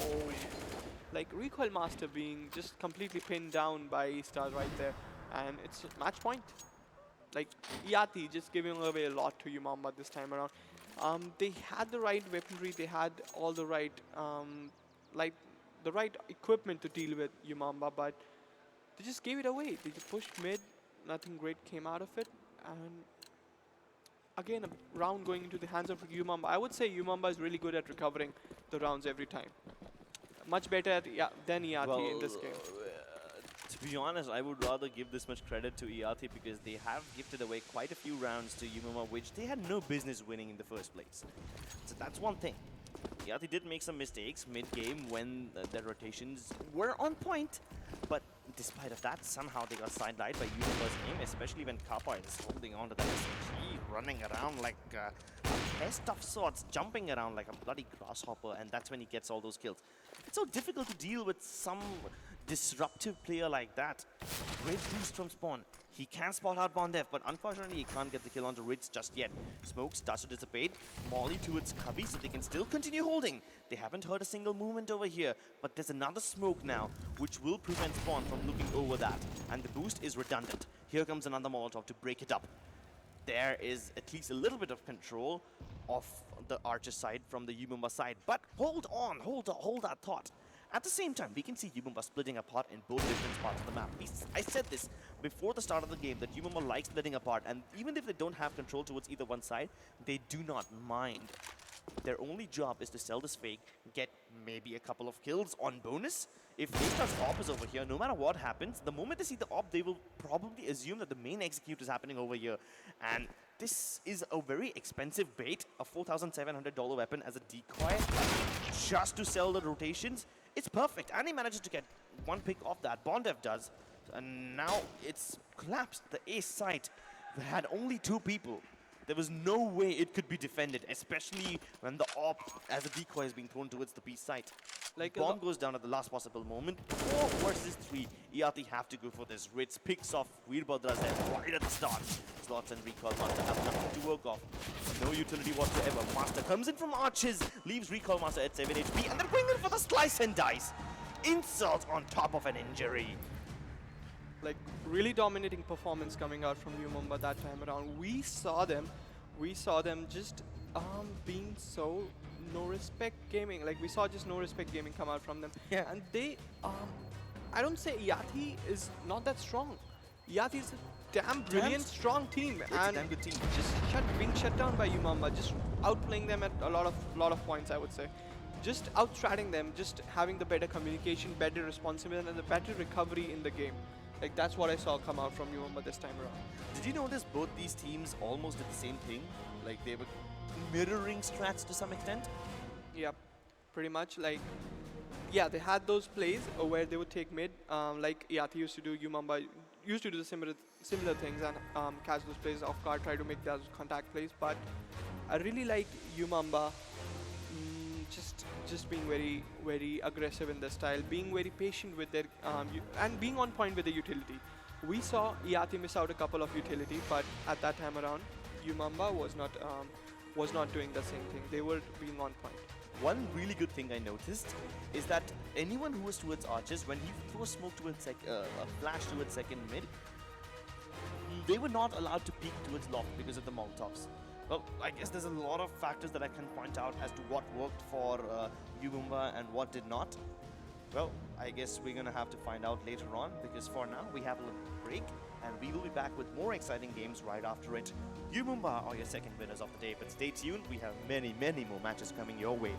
[SPEAKER 5] oh. Like Recoil Master being just completely pinned down by A-Star right there. And it's a match point. Like Yati just giving away a lot to Yumamba this time around. They had the right weaponry, they had all the right, like the right equipment to deal with Yumamba, but they just gave it away. They just pushed mid, nothing great came out of it, and again a round going into the hands of Yumamba. I would say Yumamba is really good at recovering the rounds every time. Much better than Iati in this game.
[SPEAKER 4] To be honest, I would rather give this much credit to ERT because they have gifted away quite a few rounds to Yumama, which they had no business winning in the first place. So that's one thing. ERT did make some mistakes mid-game when their rotations were on point, but despite of that, somehow they got sidelined by Yumama's aim, especially when Kappa is holding on to that SMG, running around like a pest of sorts, jumping around like a bloody grasshopper, and that's when he gets all those kills. It's so difficult to deal with some disruptive player like that. Great boost from Spawn. He can spot out Bondev, but unfortunately he can't get the kill onto Ritz just yet. Smoke starts to dissipate. Molly towards Cubby so they can still continue holding. They haven't heard a single movement over here, but there's another smoke now, which will prevent Spawn from looking over that. And the boost is redundant. Here comes another Molotov to break it up. There is at least a little bit of control of the Archer side from the Yumumba side, but hold on, hold that thought. At the same time, we can see Yumumba splitting apart in both different parts of the map. I said this before the start of the game, that Yumumba likes splitting apart, and even if they don't have control towards either one side, they do not mind. Their only job is to sell this fake, get maybe a couple of kills on bonus. If A-Star's op is over here, no matter what happens, the moment they see the op, they will probably assume that the main execute is happening over here. And this is a very expensive bait, a $4,700 weapon as a decoy, just to sell the rotations. It's perfect, and he manages to get one pick off that. Bondev does, and now it's collapsed. The A site had only 2 people. There was no way it could be defended, especially when the op as a decoy is being thrown towards the B site. Like bomb goes down at the last possible moment. 4 versus 3. ERT have to go for this. Ritz picks off Veerbhadra's head right at the start. Slots and Recoil Master have nothing to work off. No utility whatsoever. Master comes in from Arches, leaves Recoil Master at 7 HP, and then going in for the slice and dice. Insult on top of an injury.
[SPEAKER 5] Like really dominating performance coming out from Yumumba that time around. We saw them just being so no respect gaming. Like we saw just no respect gaming come out from them.
[SPEAKER 4] Yeah.
[SPEAKER 5] And they I don't say Yati is not that strong. Yati is a damn brilliant, strong team.
[SPEAKER 4] It's
[SPEAKER 5] and
[SPEAKER 4] a damn good team.
[SPEAKER 5] Just being shut down by Yumamba, just outplaying them at a lot of points, I would say. Just outstratting them, just having the better communication, better responsiveness, and the better recovery in the game. Like that's what I saw come out from Yumamba this time around.
[SPEAKER 4] Did you notice both these teams almost did the same thing? Like they were mirroring strats to some extent?
[SPEAKER 5] Yeah, pretty much. Like, yeah, they had those plays where they would take mid, like Yati used to do. Yumamba used to do the similar things and catch those plays off guard, try to make those contact plays. But I really like Yumamba just being very, very aggressive in their style, being very patient with their and being on point with the utility. We saw Yati miss out a couple of utility, but at that time around, Yumamba was not doing the same thing. They were being on point.
[SPEAKER 4] One really good thing I noticed is that anyone who was towards archers, when he threw a smoke towards a flash towards second mid, they were not allowed to peek towards loft because of the Molotovs. Well, I guess there's a lot of factors that I can point out as to what worked for Yumumba and what did not. Well, I guess we're going to have to find out later on, because for now we have a little break and we will be back with more exciting games right after it. Yumumba are your second winners of the day, but stay tuned, we have many, many more matches coming your way.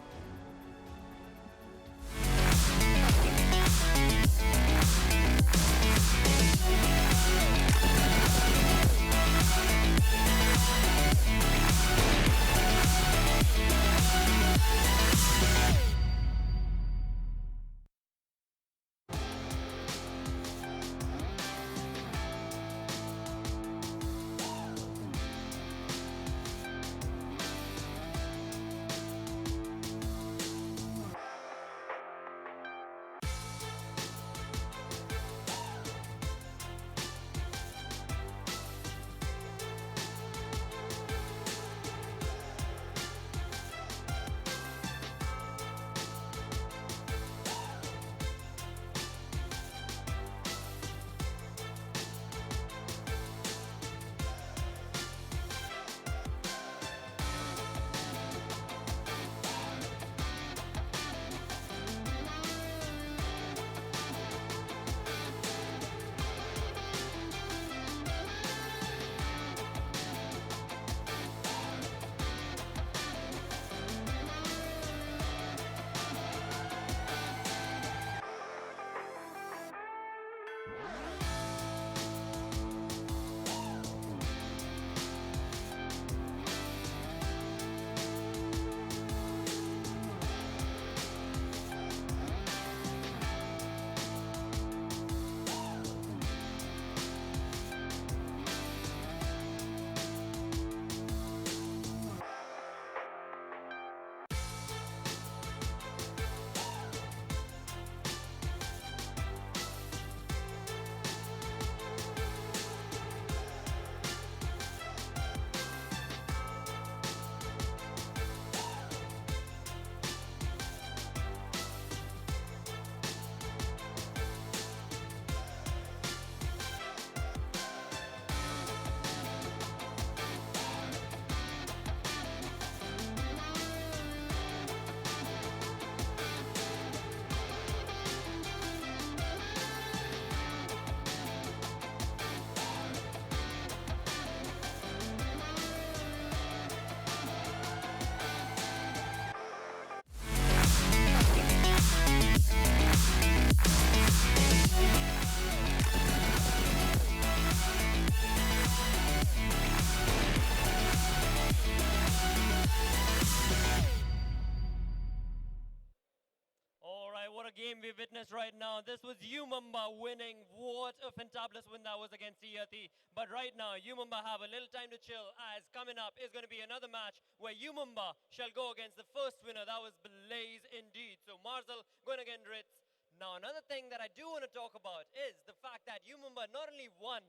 [SPEAKER 3] All right, what a game we witnessed right now. This was Yumamba winning. What a fantabulous win that was against ERT. But right now, Yumamba have a little time to chill, as coming up is going to be another match where Yumamba shall go against the first winner. That was Blaze indeed. So Marcel going against Ritz. Now, another thing that I do want to talk about is the fact that Yumamba not only won,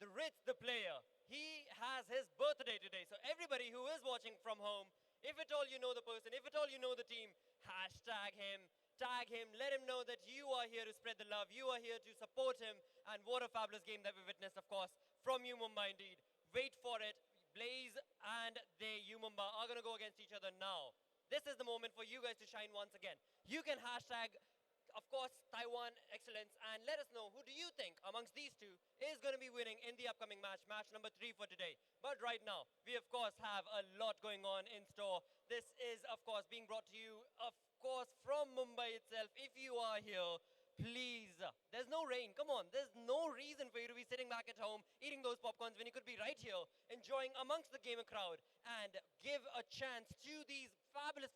[SPEAKER 3] the Ritz, the player, he has his birthday today. So everybody who is watching from home, if at all you know the person, if at all you know the team, hashtag him, tag him, let him know that you are here to spread the love, you are here to support him, and what a fabulous game that we witnessed, of course, from Yumumba indeed. Wait for it. Blaze and they, Yumumba, are going to go against each other now. This is the moment for you guys to shine once again. You can hashtag, of course, Taiwan Excellence, and let us know who do you think amongst these two is going to be winning in the upcoming match, match number 3 for today. But right now, we of course have a lot going on in store. This is, of course, being brought to you, of course, from Mumbai itself. If you are here, please, there's no rain, come on, there's no reason for you to be sitting back at home eating those popcorns when you could be right here enjoying amongst the gamer crowd, and give a chance to these fabulous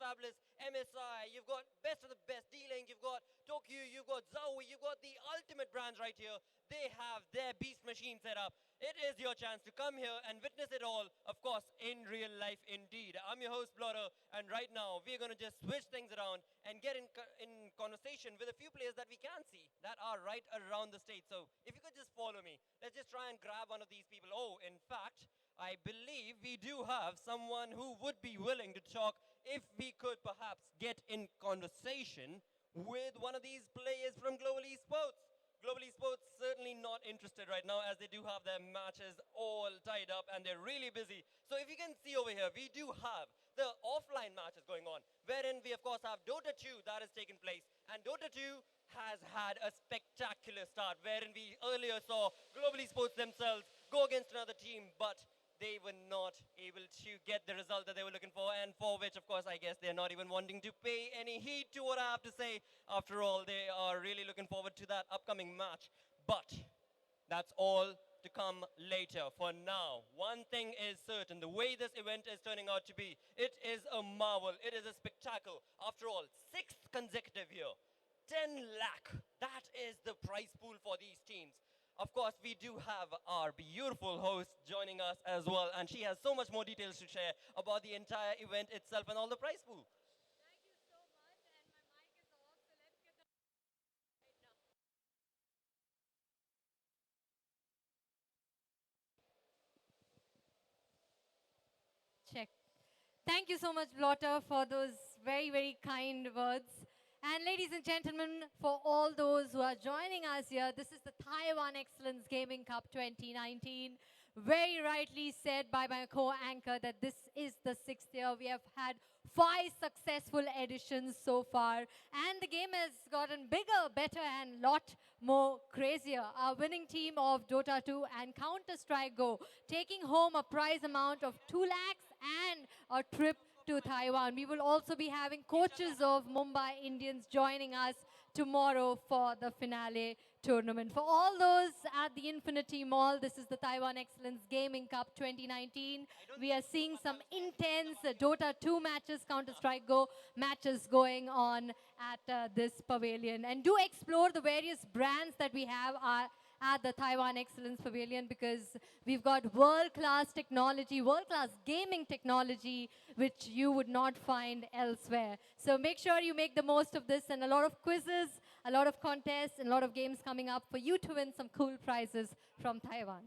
[SPEAKER 3] MSI. You've got best of the best D-Link, you've got Tokyo, you've got Zowie, you've got the ultimate brands right here. They have their beast machine set up. It is your chance to come here and witness it all, of course, in real life indeed. I'm your host, Blotter, and right now we're going to just switch things around and get in conversation with a few players that we can see that are right around the state. So if you could just follow me, let's just try and grab one of these people. Oh, in fact, I believe we do have someone who would be willing to talk if we could perhaps get in conversation with one of these players from Global Esports. Global Esports certainly not interested right now as they do have their matches all tied up and they're really busy. So if you can see over here, we do have the offline matches going on, wherein we of course have Dota 2 that has taken place. And Dota 2 has had a spectacular start, wherein we earlier saw Global Esports themselves go against another team, but they were not able to get the result that they were looking for, and for which, of course, I guess they're not even wanting to pay any heed to what I have to say. After all, they are really looking forward to that upcoming match. But that's all to come later. For now, one thing is certain. The way this event is turning out to be, it is a marvel. It is a spectacle. After all, 6th consecutive year. 10 lakh. That is the prize pool for these teams. Of course, we do have our beautiful host joining us as well, and she has so much more details to share about the entire event itself and all the prize pool.
[SPEAKER 1] Check. Thank you so much, Blotter, for those very, very kind words. And ladies and gentlemen, for all those who are joining us here, this is the Taiwan Excellence Gaming Cup 2019. Very rightly said by my co-anchor that this is the 6th year. We have had 5 successful editions so far. And the game has gotten bigger, better, and lot more crazier. Our winning team of Dota 2 and Counter-Strike Go taking home a prize amount of 2 lakhs and a trip to Taiwan. We will also be having coaches of Mumbai Indians joining us tomorrow for the finale tournament. For all those at the Infinity Mall, this is the Taiwan Excellence Gaming Cup 2019. We are seeing some intense Dota 2 matches, Counter-Strike Go matches going on at this pavilion. And do explore the various brands that we have at the Taiwan Excellence Pavilion, because we've got world-class technology, world-class gaming technology, which you would not find elsewhere. So make sure you make the most of this, and a lot of quizzes, a lot of contests, and a lot of games coming up for you to win some cool prizes from Taiwan.